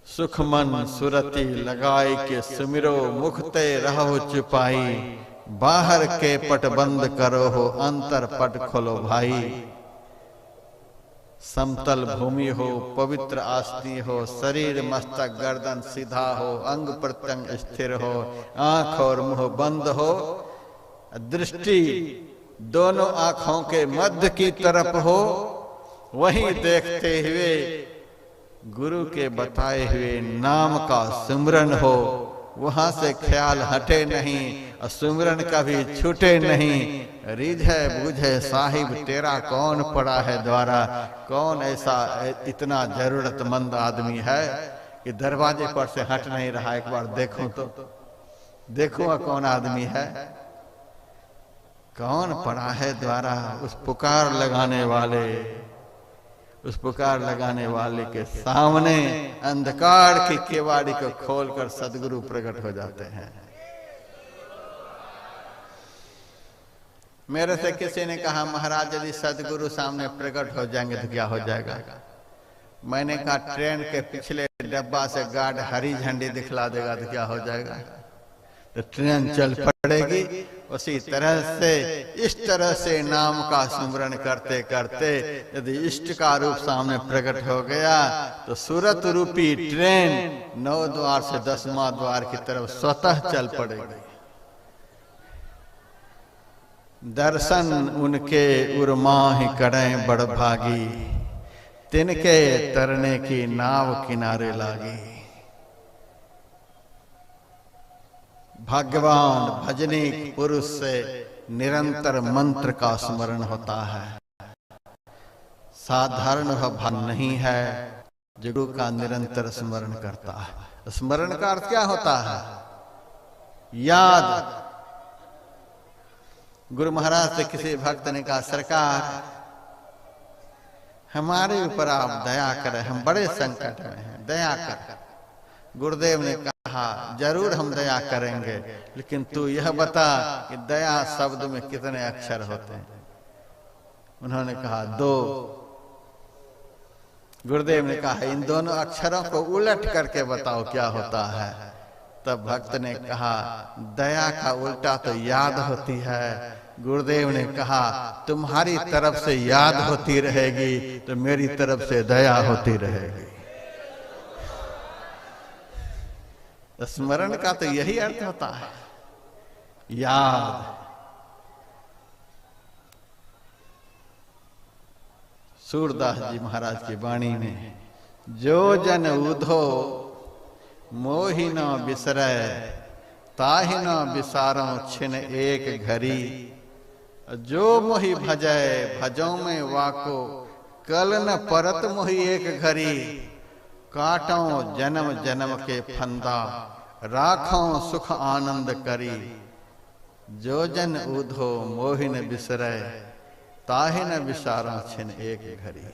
सुख मन सुरति लगाई के सुमिरो मुखते रहो चुपाई, बाहर के पट बंद करो हो अंतर पट खोलो भाई। समतल भूमि हो पवित्र आस्ती हो, शरीर मस्तक गर्दन सीधा हो, अंग प्रत्यंग स्थिर हो, आंख और मुंह बंद हो, दृष्टि दोनों आंखों के मध्य की तरफ हो, वहीं देखते हुए गुरु के बताए हुए नाम का सिमरन हो, वहां से ख्याल हटे नहीं और सिमरन कभी छूटे नहीं। रीझे बूझे साहिब तेरा कौन पड़ा है द्वारा। कौन ऐसा इतना जरूरतमंद आदमी है कि दरवाजे पर से हट नहीं रहा, एक बार देखूं तो देखूं कौन आदमी है, कौन पड़ा है द्वारा। उस पुकार लगाने वाले, उस पुकार लगाने वाले के सामने अंधकार की केवाड़ी को खोलकर सदगुरु प्रकट हो जाते हैं। मेरे से किसी ने कहा महाराज यदि सदगुरु सामने प्रकट हो जाएंगे तो क्या हो जाएगा। मैंने कहा ट्रेन के पिछले डब्बा से गार्ड हरी झंडी दिखला देगा तो क्या हो जाएगा। तो ट्रेन चल पड़ेगी। उसी तरह से इस तरह से नाम का स्मरण करते करते यदि इष्ट का रूप सामने प्रकट हो गया तो सूरत रूपी ट्रेन 9 द्वार से 10वां द्वार की तरफ स्वतः चल पड़ेगी। दर्शन उनके उर्माहि करें बड़भागी, तिनके तरने की नाव किनारे लागी। भाग्यवान भजनीक पुरुष से निरंतर मंत्र का स्मरण होता है। साधारण वह भान नहीं है जो गुरु का निरंतर स्मरण करता है। स्मरण का अर्थ क्या होता है? याद। गुरु महाराज से किसी भक्त ने कहा, सरकार हमारे ऊपर आप दया करें, हम बड़े संकट में हैं, दया कर। गुरुदेव ने कहा, जरूर हम दया करेंगे, लेकिन तू यह बता कि दया शब्द में कितने अक्षर होते हैं? उन्होंने कहा 2। गुरुदेव ने कहा, इन दोनों अक्षरों को उलट करके बताओ क्या होता है। तब भक्त ने कहा, दया का उल्टा तो याद होती है। गुरुदेव ने कहा, तुम्हारी तरफ से याद होती रहेगी तो मेरी तरफ से दया होती रहेगी। स्मरण का तो यही अर्थ होता है, याद। सूरदास जी महाराज की वाणी में, जो जन उधो मोहि न बिसरै, ताहि न बिसारो छिन एक घड़ी। जो मोहि भजै भजो में वाको, कल न परत मोहि एक घड़ी। काटो जन्म जन्म के फंदा, राखो सुख आनंद करी। जो जन उधो मोहि न बिसरै, ताहि न बिसारो छिन एक घड़ी।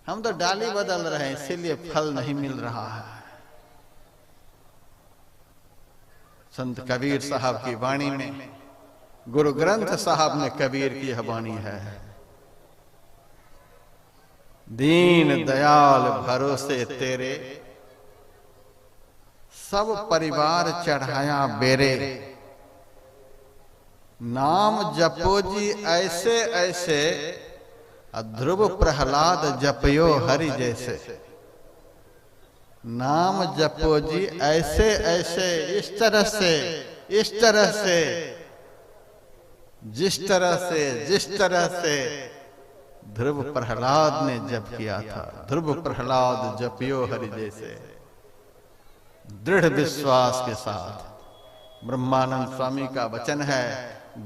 हम तो डाली बदल रहे हैं, इसीलिए फल नहीं मिल रहा है। संत कबीर साहब की वाणी में, गुरु ग्रंथ साहब ने कबीर की यह वाणी है, दीन दयाल भरोसे तेरे, सब परिवार चढ़ाया बेरे। नाम जपो जी ऐसे ऐसे, ध्रुव प्रहलाद जपयो हरि जैसे। नाम जपो जी ऐसे ऐसे, इस तरह से, इस तरह से, जिस तरह से, जिस तरह से ध्रुव प्रहलाद ने जप किया था। ध्रुव प्रहलाद जपियो हरि जैसे, दृढ़ विश्वास के साथ। ब्रह्मानंद स्वामी का वचन है,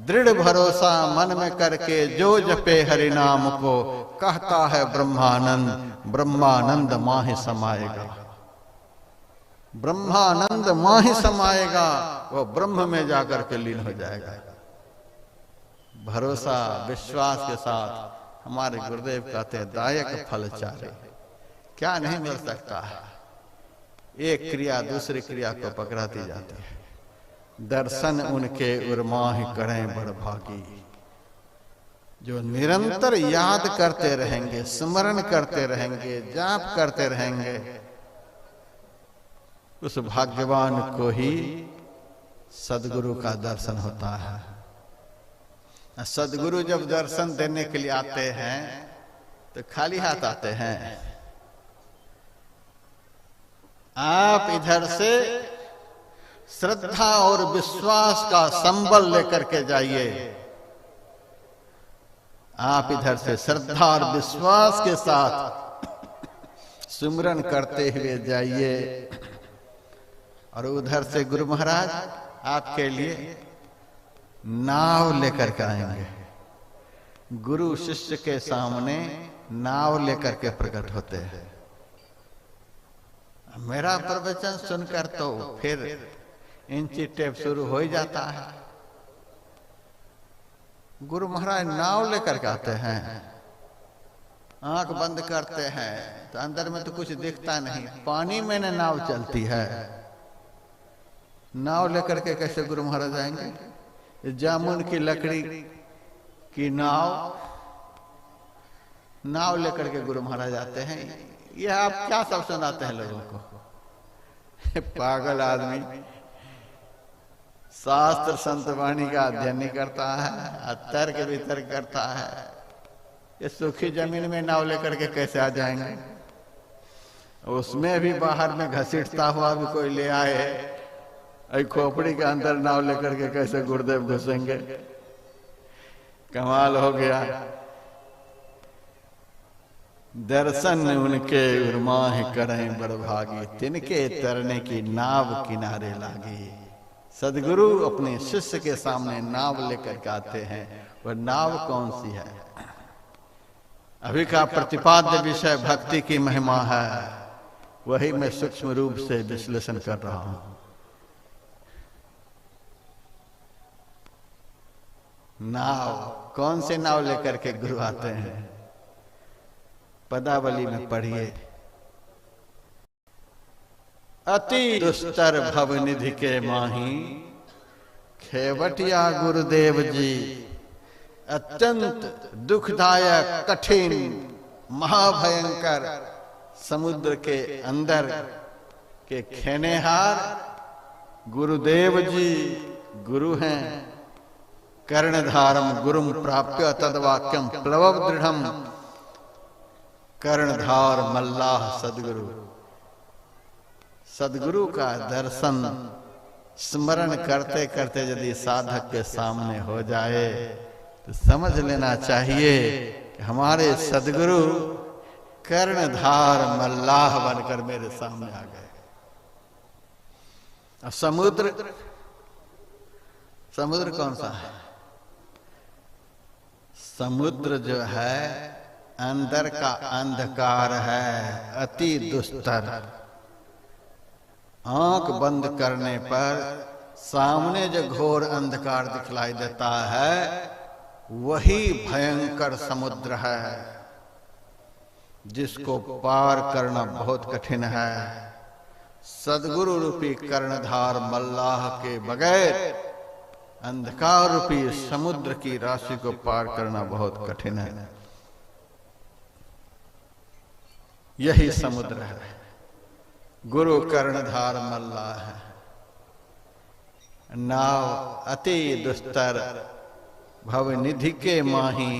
दृढ़ भरोसा मन में करके जो जपे हरि नाम को, कहता है ब्रह्मानंद, ब्रह्मानंद माहि समाएगा। ब्रह्मानंद माहि समाएगा, वो ब्रह्म में जाकर के लीन हो जाएगा। भरोसा विश्वास के साथ हमारे गुरुदेव कहते हैं, दायक फल चारे। क्या नहीं मिल सकता है? एक क्रिया दूसरी क्रिया को पकड़ाती जाती है। दर्शन उनके उर्माहि करें बड़ भागी। जो निरंतर याद करते रहेंगे, स्मरण करते रहेंगे, जाप करते रहेंगे, उस भाग्यवान को ही सदगुरु का दर्शन होता है। सदगुरु जब दर्शन देने के लिए आते हैं तो खाली हाथ आते हैं। आप इधर से श्रद्धा और विश्वास का संबल लेकर के जाइए। आप इधर से श्रद्धा और विश्वास के साथ सुमिरन करते हुए जाइए, और उधर से गुरु महाराज आपके लिए नाव लेकर के आएंगे। गुरु शिष्य के सामने नाव लेकर के प्रकट होते हैं। मेरा प्रवचन सुनकर तो फिर इंची टेप शुरू हो ही जाता है। गुरु महाराज नाव लेकर के आते हैं, आंख बंद करते हैं तो अंदर में तो कुछ दिखता नहीं, पानी में न नाव चलती है। नाव लेकर के कैसे गुरु महाराज आएंगे? जामुन की लकड़ी की नाव लेकर के गुरु महाराज आते हैं। यह आप क्या सब सुनाते हैं लोगों को? पागल आदमी शास्त्र संत वाणी का अध्ययन नहीं करता है, तर्क वितर्क करता है। ये सूखी जमीन में नाव लेकर के कैसे आ जाएंगे? उसमें भी बाहर में घसीटता हुआ भी कोई ले आए, खोपड़ी के अंदर नाव लेकर के कैसे गुरुदेव घुसेंगे? कमाल हो गया। दर्शन उनके उर्माहि करें बड़ भागी, तिनके तरने की नाव किनारे लागी। सदगुरु अपने शिष्य के सामने नाव लेकर के आते हैं। वह नाव कौन सी है? अभी का प्रतिपाद्य विषय भक्ति की महिमा है। वही मैं सूक्ष्म रूप से विश्लेषण कर रहा हूं। नाव, कौन से नाव लेकर के गुरु आते हैं? पदावली में पढ़िए, अति दुस्तर भवनिधि के माही खेवटिया गुरुदेव जी। अत्यंत दुखदायक, कठिन, महाभयंकर समुद्र के अंदर के खेनेहार गुरुदेव जी गुरु हैं। कर्णधारम गुरुम प्राप्य तद्वाक्यम प्लवब दृढ़म। कर्णधार मल्लाह सदगुरु। सदगुरु का दर्शन स्मरण करते करते यदि साधक के सामने हो जाए तो समझ लेना चाहिए कि हमारे सदगुरु कर्णधार मल्लाह बनकर मेरे सामने आ गए। अब समुद्र, समुद्र कौन सा है? समुद्र जो है अंदर का अंधकार है, अति दुस्तर। आंख बंद करने पर सामने जो घोर अंधकार दिखलाई देता है वही भयंकर समुद्र है, जिसको पार करना बहुत कठिन है। सदगुरु रूपी कर्णधार मल्लाह के बगैर अंधकार रूपी समुद्र की राशि को पार करना बहुत कठिन है। यही समुद्र है, गुरु कर्णधार मल्लाह है। नाव अति दुस्तर भवनिधि के माही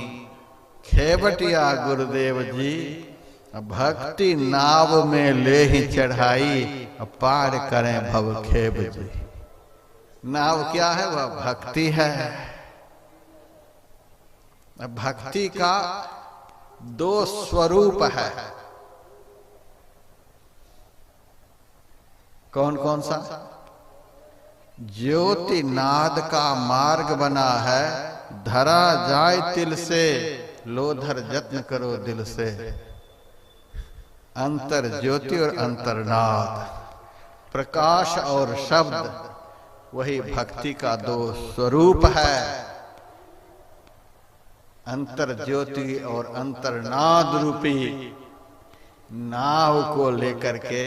खेवटिया गुरुदेव जी। भक्ति नाव में ले ही चढ़ाई, पार करें भव खेब जी। नाव क्या है? वह भक्ति है। भक्ति का दो स्वरूप है। कौन कौन सा? ज्योति नाद का मार्ग बना है, धरा जाए तिल से, लोधर जत्न करो दिल से। अंतर ज्योति और अंतरनाद, प्रकाश और शब्द, वही भक्ति का दो स्वरूप है। अंतर ज्योति और अंतरनाद रूपी नाव को लेकर के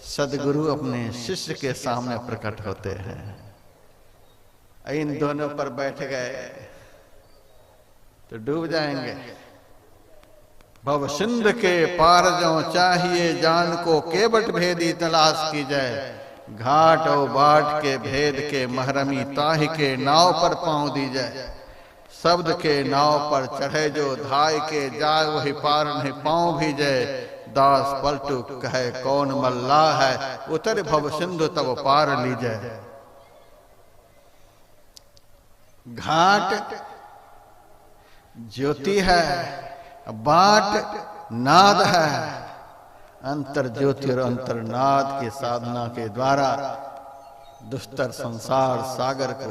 सदगुरु अपने शिष्य के सामने प्रकट होते हैं। इन दोनों पर बैठ गए तो डूब जाएंगे। भव सिंध के पार जो चाहिए जान को, केवट भेदी तलाश की जाए। घाट और बाट के भेद के महरमी, ताहि के नाव पर पांव दी जाए। शब्द के नाव पर चढ़े जो, धाय के जाए वही पार नहीं पांव भी जाए। दास पलटू कहे कौन मल्लाह है, उतर भव सिंधु तब पार लीजिए। घाट ज्योति है, बाट नाद है। अंतर ज्योति और अंतरनाद के साधना के द्वारा दुस्तर संसार सागर को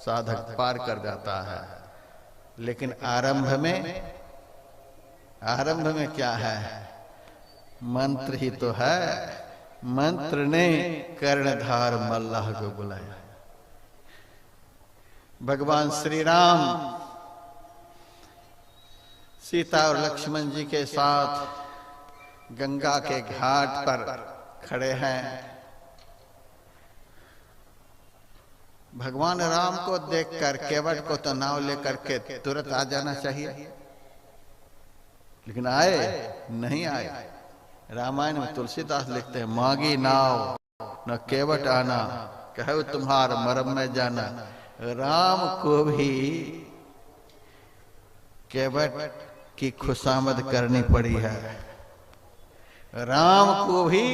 साधक पार कर जाता है। लेकिन आरंभ में क्या है? मंत्र ही तो है। मंत्र ने कर्णधार मल्लाह को बुलाया। भगवान श्री राम सीता और लक्ष्मण जी के साथ गंगा के घाट पर खड़े हैं। भगवान राम को देखकर केवट को तो नाव लेकर के तुरंत आ जाना चाहिए, लेकिन आए नहीं आए। रामायण में तुलसीदास लिखते हैं, मांगी नाव न केवट आना, कहो तुम्हार मरम में जाना। राम को भी केवट की खुशामद करनी पड़ी है। राम को भी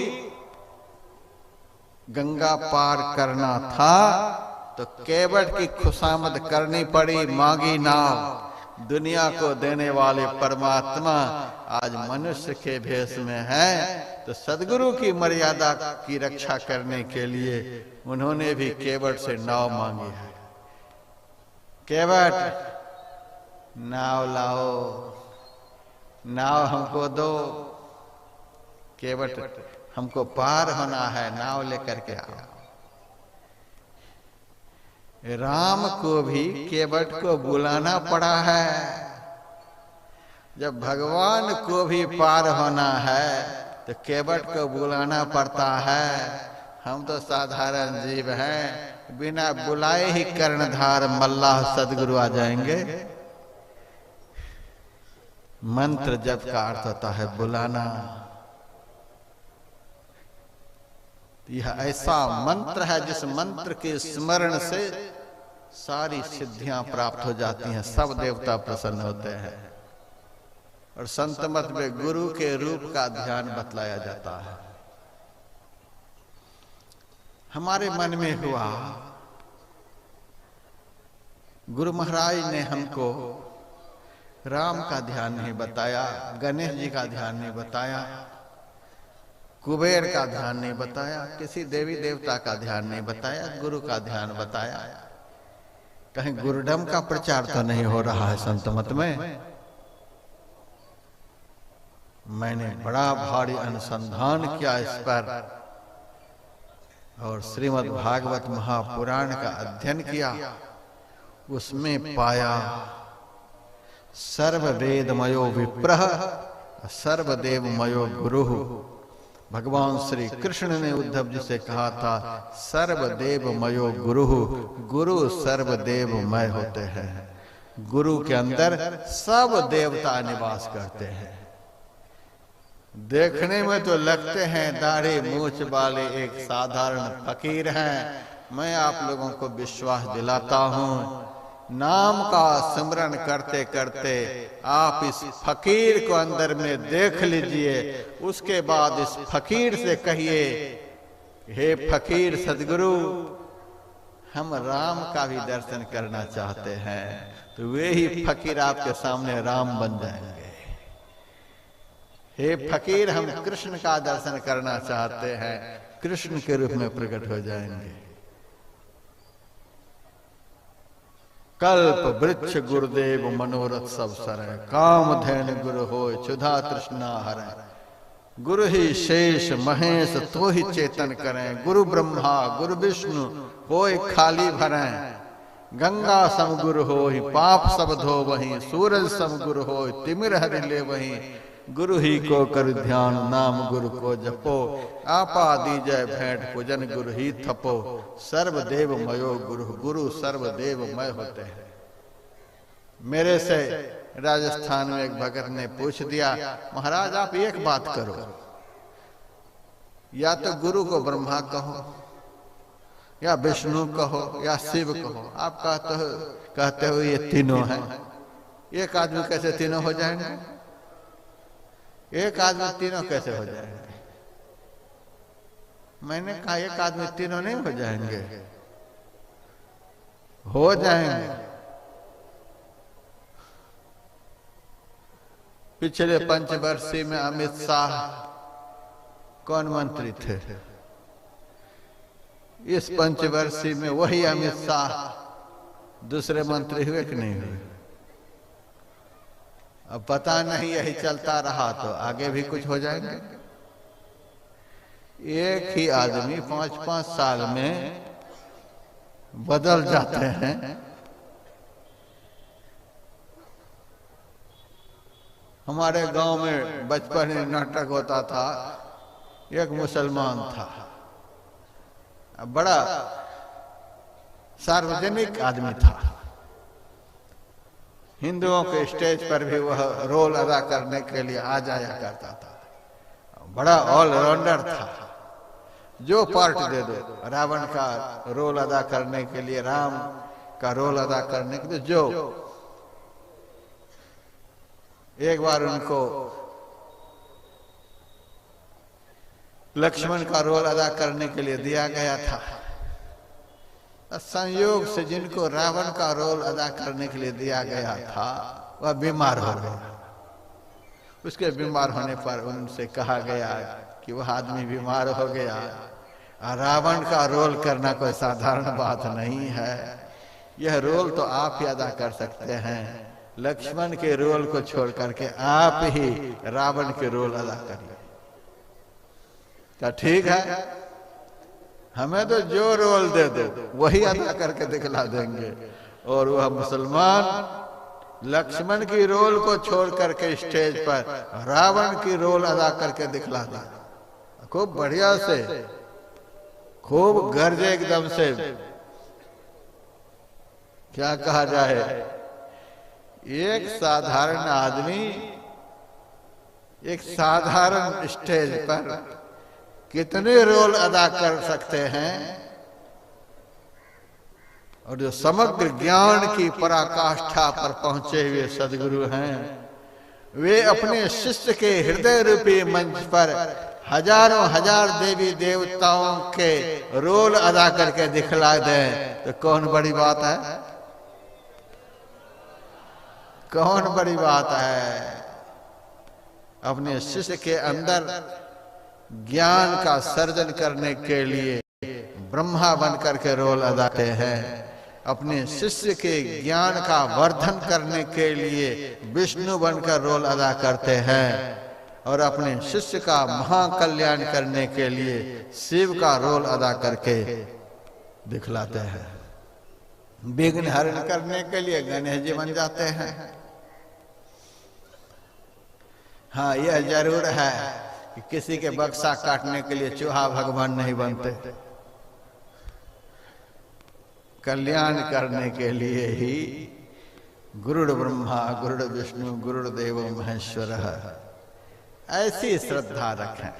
गंगा पार करना था तो केवट की खुशामद करनी पड़ी। मांगी नाव। दुनिया को देने वाले परमात्मा आज मनुष्य के भेष में है, तो सदगुरु की मर्यादा की रक्षा करने के लिए उन्होंने भी केवट से नाव मांगी है। केवट नाव लाओ, नाव हमको दो। केवट हमको पार होना है, नाव लेकर के आओ। राम को भी केवट को बुलाना पड़ा है। जब भगवान को भी पार होना है तो केवट को बुलाना पड़ता है। हम तो साधारण जीव हैं, बिना बुलाए ही कर्णधार मल्लाह सदगुरु आ जाएंगे। मंत्र जप का अर्थ होता है बुलाना। यह ऐसा मंत्र है जिस मंत्र के स्मरण से सारी सिद्धियां प्राप्त हो जाती हैं, सब देवता प्रसन्न होते हैं। और संत मत में गुरु के रूप का ध्यान बतलाया जाता है। हमारे मन में हुआ, गुरु महाराज ने हमको राम का ध्यान नहीं बताया, गणेश जी का ध्यान नहीं बताया, कुबेर का ध्यान नहीं बताया, किसी देवी देवता का ध्यान नहीं बताया, गुरु का ध्यान बताया। कहीं गुरुडम का प्रचार तो नहीं हो रहा है संत मत में? मैंने बड़ा भारी अनुसंधान किया इस पर और श्रीमद् भागवत महापुराण का अध्ययन किया। उसमें पाया सर्ववेदमयो विप्रः सर्वदेवमयो गुरु। भगवान श्री कृष्ण ने उद्धव जी से कहा था सर्वदेवमयो गुरु, गुरु सर्वदेवमय होते हैं। गुरु के अंदर सब देवता निवास करते हैं। देखने में तो लगते हैं दाढ़ी मूछ वाले एक साधारण फकीर हैं। मैं आप लोगों को विश्वास दिलाता हूं, नाम का स्मरण करते करते आप इस फकीर को अंदर में देख लीजिए। उसके बाद इस फकीर से कहिए, हे फकीर सदगुरु, हम राम का भी दर्शन करना चाहते हैं। तो वे ही फकीर आपके सामने राम बन जाएंगे। हे फकीर, हम कृष्ण का दर्शन करना चाहते हैं, कृष्ण के रूप में प्रकट हो जाएंगे। कल्प वृक्ष गुरुदेव मनोरथ सब सरय, काम धैन गुरु होय क्षुधा तृष्णा हरय। गुरु ही शेष महेश तो ही चेतन करें, गुरु ब्रह्मा गुरु विष्णु होय खाली भरें। गंगा सम गुरु होय पाप सब धो वहीं, सूरज सम गुरु होय तिमिर हरि ले वहीं। गुरु ही को कर ध्यान नाम गुरु को जपो, आपा दीजय भेंट पूजन गुरु ही थपो। सर्वदेव मयो गुरु, गुरु सर्वदेव मय होते हैं। मेरे से राजस्थान में एक भगत ने पूछ दिया, महाराज आप एक बात करो, या तो गुरु को ब्रह्मा कहो, या विष्णु कहो, या शिव कहो। आप कहते हो ये तीनों हैं। एक आदमी कैसे तीनों हो जाएंगे? एक आदमी तीनों कैसे हो जाएंगे? मैंने कहा एक आदमी तीनों नहीं हो जाएंगे, हो जाएंगे। पिछले पंचवर्षीय में अमित शाह कौन मंत्री थे? इस पंचवर्षीय में वही अमित शाह दूसरे मंत्री हुए कि नहीं हुए? अब पता नहीं, यही चलता रहा तो आगे भी कुछ हो जाएंगे। एक ही आदमी 5-5 साल में बदल जाते हैं। हमारे गांव में बचपन में नाटक होता था, एक मुसलमान था, बड़ा सार्वजनिक आदमी था। हिंदुओं के स्टेज पर भी वह रोल अदा करने के लिए आ जाया करता था। बड़ा ऑलराउंडर था, जो पार्ट दे दो, रावण का रोल अदा करने के लिए, राम का रोल अदा करने के लिए, जो एक बार उनको लक्ष्मण का रोल अदा करने के लिए दिया गया था। संयोग से जिनको रावण का रोल अदा करने के लिए दिया गया था वह बीमार हो गया। उसके बीमार होने पर उनसे कहा गया कि वह आदमी बीमार हो गया, रावण का रोल करना कोई साधारण बात नहीं है, यह रोल तो आप ही अदा कर सकते हैं। लक्ष्मण के रोल को छोड़ करके आप ही रावण के रोल अदा करिए। क्या ठीक है, हमें तो जो रोल दे दो वही अदा करके दिखला देंगे। और वह मुसलमान लक्ष्मण की रोल को छोड़ करके स्टेज पर रावण की रोल अदा करके दिखला दी, खूब बढ़िया से, खूब गर्जे एकदम से। क्या कहा जाए, एक साधारण आदमी एक साधारण स्टेज पर कितने रोल अदा कर सकते हैं, और जो समग्र ज्ञान की पराकाष्ठा पर पहुंचे हुए सदगुरु हैं, वे अपने शिष्य के हृदय रूपी मंच पर हजारों हजार देवी देवताओं के रोल अदा करके दिखला दें, तो कौन बड़ी बात है, कौन बड़ी बात है। अपने शिष्य के अंदर ज्ञान का सर्जन करने के लिए ब्रह्मा बनकर के रोल अदा करते हैं, अपने शिष्य के ज्ञान का वर्धन करने के लिए विष्णु बनकर रोल अदा करते हैं, और अपने शिष्य का महाकल्याण करने के लिए शिव का रोल अदा करके दिखलाते हैं। विघ्न हरण करने के लिए गणेश जी बन जाते हैं। हाँ, यह जरूर है कि किसी के बक्सा काटने के लिए चूहा भगवान नहीं बनते, कल्याण करने के लिए ही गुरुड़ ब्रह्मा गुरुड़ विष्णु गुरुदेव महेश्वर, ऐसी श्रद्धा रखें।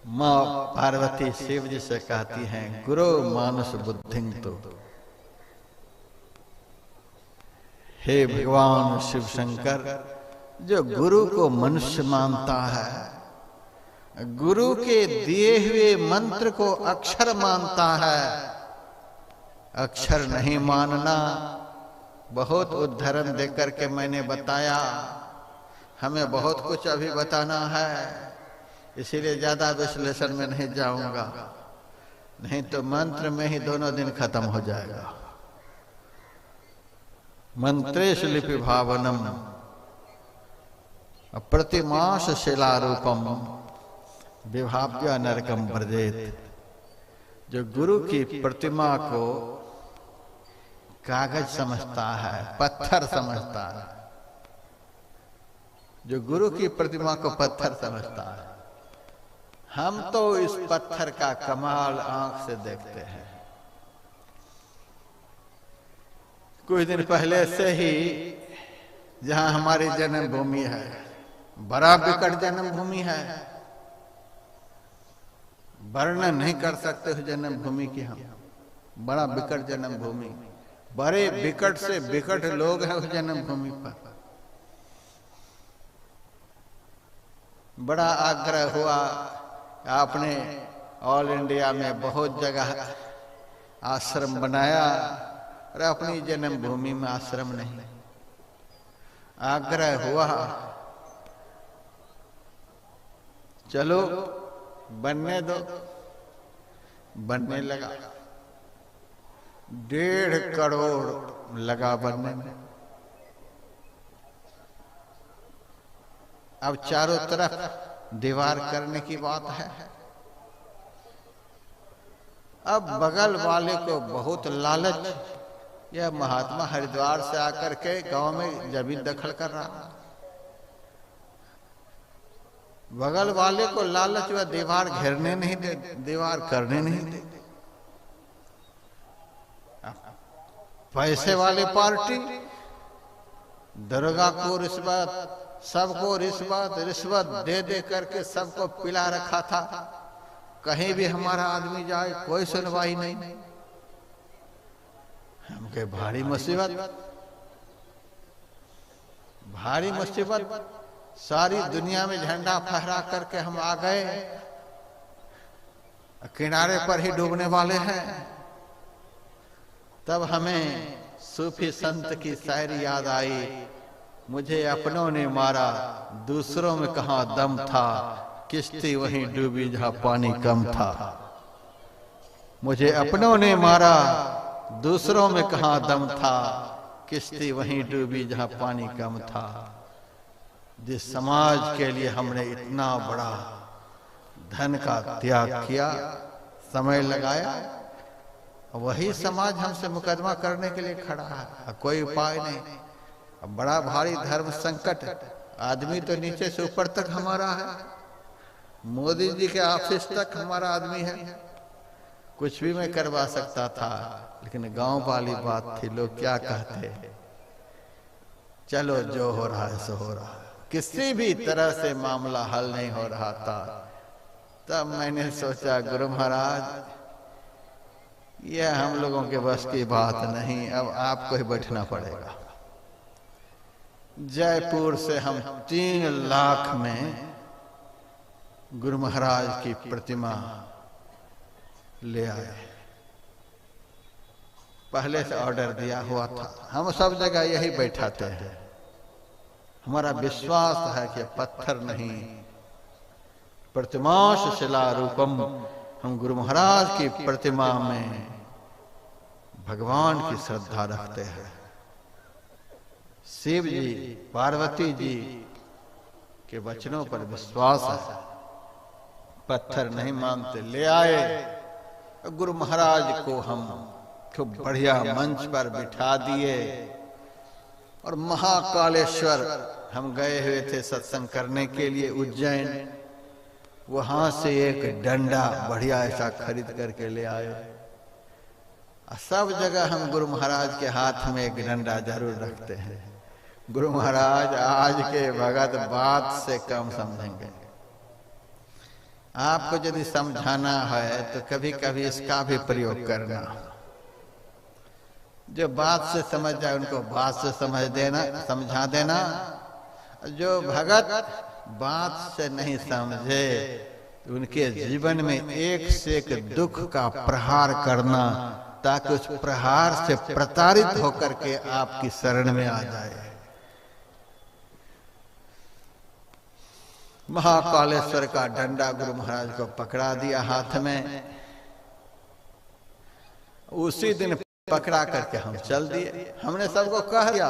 माँ पार्वती शिव जी से कहती हैं, गुरु मानुष बुद्धिं तो। हे भगवान शिव शंकर, जो गुरु को मनुष्य मानता है, गुरु के दिए हुए मंत्र को अक्षर मानता है, अक्षर नहीं मानना, बहुत उदाहरण देकर के मैंने बताया, हमें बहुत कुछ अभी बताना है, इसीलिए ज्यादा विश्लेषण में नहीं जाऊंगा, नहीं तो मंत्र में ही दोनों दिन खत्म हो जाएगा। मंत्रेश लिपि भावनम प्रतिमाश शिलारूपम विभाव्य नरकम व्रजेत। जो गुरु की प्रतिमा को कागज समझता है, पत्थर समझता है, जो गुरु की प्रतिमा को पत्थर समझता है, हम तो इस पत्थर का कमाल आंख से देखते हैं। कुछ दिन पहले से ही जहां हमारी जन्मभूमि है, बड़ा विकट जन्मभूमि है, वर्णन नहीं कर सकते हो जन्मभूमि की हम, बड़ा विकट जन्मभूमि, बड़े विकट से विकट लोग हैं उस जन्मभूमि पर। बड़ा आग्रह हुआ, आपने ऑल इंडिया में बहुत जगह आश्रम बनाया और अपनी जन्मभूमि में आश्रम नहीं। आग्रह हुआ, चलो बनने दो, बनने लगा। 1.5 करोड़ लगा बनने में। अब चारों तरफ दीवार करने की बात है। अब बगल वाले को बहुत लालच, यह महात्मा हरिद्वार से आकर के गांव में जमीन दखल कर रहा, बगल वाले को लालच, वह दीवार घेरने नहीं दे, दीवार करने नहीं दे। पैसे वाले पार्टी दरोगा को रिश्वत, सबको रिश्वत दे दे करके सबको पिला रखा था। कहीं भी हमारा आदमी जाए कोई सुनवाई नहीं। हमके भारी मुसीबत, भारी मुसीबत, सारी दुनिया में झंडा फहरा करके हम आ गए, किनारे पर ही डूबने वाले हैं। तब हमें सूफी संत की शायरी याद आई, मुझे अपनों ने मारा दूसरों में कहाँ दम था, किश्ती वहीं डूबी जहाँ पानी कम था। मुझे अपनों ने मारा दूसरों में कहाँ दम था, किश्ती वहीं डूबी जहाँ पानी कम था। जिस समाज के लिए हमने इतना बड़ा धन का त्याग किया, समय लगाया, वही समाज हमसे मुकदमा करने के लिए खड़ा है, कोई उपाय नहीं। अब बड़ा भारी धर्म संकट, आदमी तो नीचे से ऊपर तक हमारा है, मोदी जी के ऑफिस तक हमारा आदमी है, कुछ भी मैं करवा सकता था, लेकिन गांव वाली बात थी, लोग क्या कहते, चलो जो हो रहा है सो हो रहा है, किसी भी तरह से मामला हल नहीं हो रहा था। तब मैंने सोचा गुरु महाराज यह हम लोगों के बस की बात नहीं, अब आपको ही बैठना पड़ेगा। जयपुर से हम 3 लाख में गुरु महाराज की प्रतिमा ले आए। पहले से ऑर्डर दिया हुआ था, हम सब जगह यही बैठाते हैं। हमारा विश्वास है कि पत्थर नहीं, प्रतिमाश शिला रूपम, हम गुरु महाराज की प्रतिमा में भगवान की श्रद्धा रखते हैं। शिव जी पार्वती जी के वचनों पर विश्वास है, पत्थर नहीं मानते। ले आए गुरु महाराज को, हम खूब बढ़िया मंच पर बिठा दिए और महाकालेश्वर हम गए हुए थे सत्संग करने के लिए उज्जैन, वहां से एक डंडा बढ़िया ऐसा खरीद करके ले आए। सब जगह हम गुरु महाराज के हाथ में एक डंडा जरूर रखते हैं। गुरु महाराज आज के भगत बात से कम समझेंगे, आपको यदि समझाना है तो कभी कभी इसका भी प्रयोग करना। जो बात से समझ जाए उनको बात से समझ देना, समझा देना। जो भगत बात से नहीं समझे उनके जीवन में एक से एक दुख का प्रहार करना, ताकि उस प्रहार से प्रताड़ित होकर के आपकी शरण में आ जाए। महाकालेश्वर का डंडा गुरु महाराज को पकड़ा दिया हाथ में, उसी दिन पकड़ा करके हम चल दिए। हमने सबको कह दिया,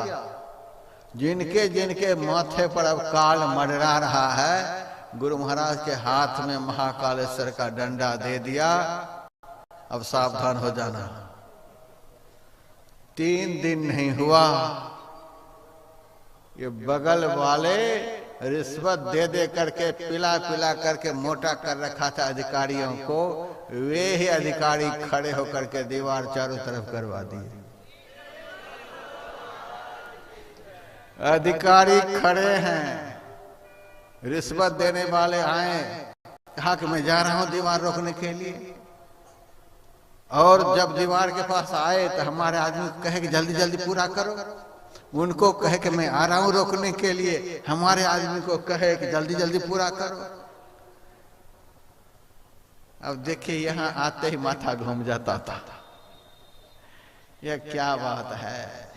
जिनके जिनके माथे पर अब काल मंडरा रहा है, गुरु महाराज के हाथ में महाकालेश्वर का डंडा दे दिया, अब सावधान हो जाना। 3 दिन नहीं हुआ, ये बगल वाले रिश्वत दे दे करके पिला पिला करके मोटा कर रखा था अधिकारियों को, वे ही अधिकारी खड़े होकर के दीवार चारों तरफ करवा दिए। अधिकारी खड़े हैं, रिश्वत देने वाले आए, कहा कि मैं जा रहा हूं दीवार रोकने के लिए, और जब दीवार के पास आए तो हमारे आदमी को कहे कि जल्दी जल्दी पूरा करो, उनको कहे कि मैं आ रहा हूं रोकने के लिए, हमारे आदमी को कहे कि जल्दी जल्दी पूरा करो। अब देखिए यहां आते ही माथा घूम जाता था, यह क्या बात है।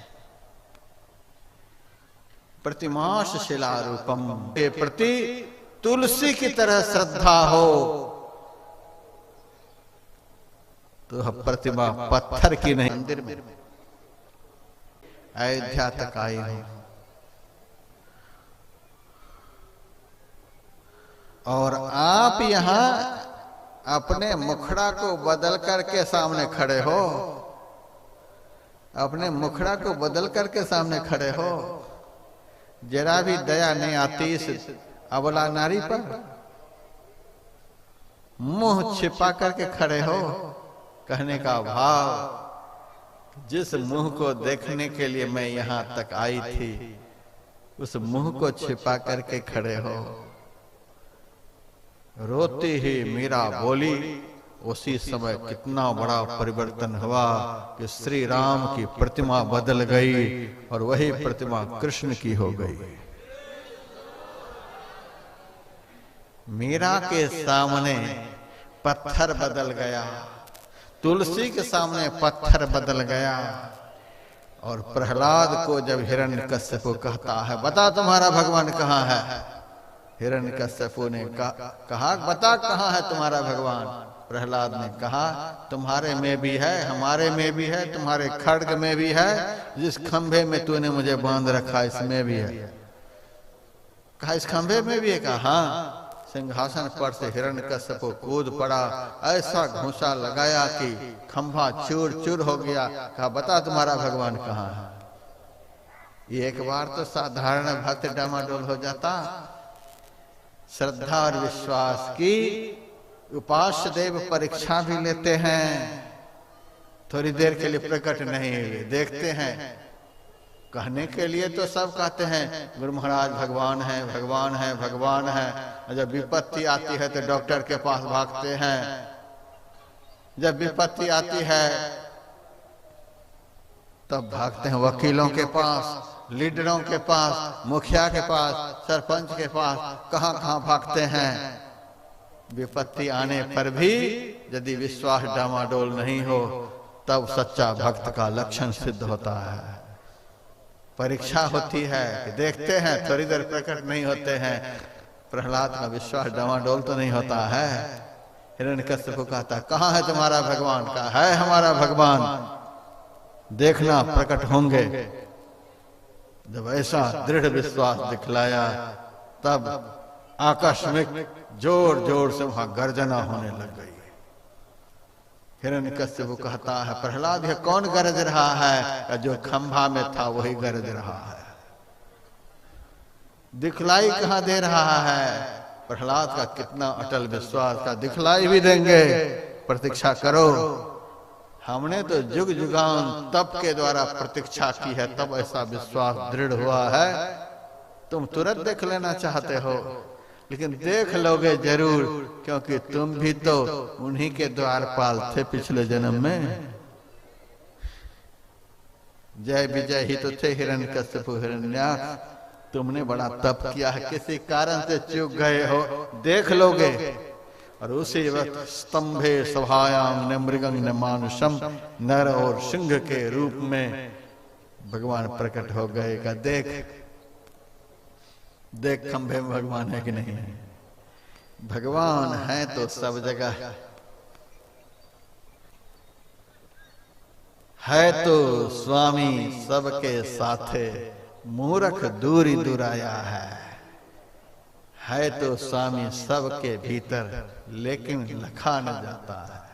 प्रतिमाश शिला रूपम के प्रति तुलसी की तरह श्रद्धा हो तो प्रतिमा पत्थर की नहीं, मंदिर में अयोध्या तक आई हूं और आप यहां अपने मुखड़ा को बदल करके सामने खड़े हो, अपने मुखड़ा को बदल करके सामने खड़े हो। जरा भी दया नहीं आती इस अबला नारी पर, मुंह छिपा करके खड़े हो। कहने का भाव, जिस मुंह को देखने के लिए मैं यहां तक आई थी, उस मुंह को छिपा करके खड़े हो। रोती ही मीरा बोली, उसी समय कितना बड़ा परिवर्तन हुआ कि श्री राम की प्रतिमा बदल गई और वही प्रतिमा कृष्ण की हो गई। मीरा के सामने पत्थर बदल गया, तुलसी के सामने पत्थर बदल गया। और प्रहलाद को जब हिरण्यकश्यप कहता है, बता तुम्हारा भगवान कहाँ है, हिरण्यकश्यप ने कहा बता कहाँ है तुम्हारा भगवान। प्रहलाद ने कहा तुम्हारे में भी है, हमारे में भी है, तुम्हारे खड्ग में भी है, जिस खंभे में तूने मुझे बांध रखा इसमें भी है। कहा इस खंभे में भी है? कहा हाँ, सिंहासन पर से हिरण्यकश्यप कूद पड़ा, ऐसा घूंसा लगाया कि खंभा चूर चूर हो गया। कहा बता तुम्हारा भगवान कहाँ है। एक बार तो साधारण भक्त डामाडोल हो जाता। श्रद्धा और विश्वास की उपास्य देव परीक्षा भी लेते हैं, थोड़ी देर के लिए प्रकट नहीं हुए, देखते हैं। कहने के लिए तो सब कहते हैं गुरु महाराज भगवान है, भगवान है, भगवान है। जब विपत्ति आती है तो डॉक्टर के पास भागते हैं, जब विपत्ति आती है तब भागते हैं वकीलों के पास, लीडरों के पास, मुखिया के पास, सरपंच के पास, कहां कहां भागते हैं। विपत्ति आने पर भी यदि विश्वास डामाडोल नहीं हो तब सच्चा भक्त का लक्षण सिद्ध होता है। परीक्षा होती है कि देखते हैं, थोड़ी देर प्रकट नहीं होते हैं। प्रहलाद का विश्वास डामाडोल तो नहीं होता है। हिरण्यकश्यप को कहता कहाँ है तुम्हारा भगवान? का है हमारा भगवान, देखना प्रकट होंगे। जब ऐसा दृढ़ विश्वास दिखलाया तब आकस्मिक जोर जोर से वहां गर्जना होने लग गई। हिरण्यकश्यप कहता है प्रहलाद ये कौन गरज रहा है? जो खंभा में था वही गरज रहा है, दिखलाई कहां दे रहा है? प्रहलाद का कितना अटल विश्वास का, दिखलाई भी देंगे, प्रतीक्षा करो। हमने तो जुग जुगान तप के द्वारा प्रतीक्षा की है, तब ऐसा विश्वास दृढ़ हुआ है। तुम तुरंत देख लेना चाहते हो, लेकिन देख लोगे जरूर, क्योंकि तुम भी तो उन्हीं के द्वारपाल थे पिछले जन्म में। जय विजय ही तो थे हिरण्यकश्यप हिरण्याक्ष। तुमने बड़ा तप किया है, किसी कारण से चूक गए हो, देख लोगे। और उसी वक्त स्तंभे सभायाम न मृगं न मानुषम, नर और सिंह के रूप में भगवान प्रकट हो गए। का देख देख खंभे में भगवान है कि नहीं? भगवान है तो सब जगह है, तो स्वामी सबके साथे, मूर्ख दूरी दुराया है तो स्वामी सबके भीतर, लेकिन लखा न जाता है।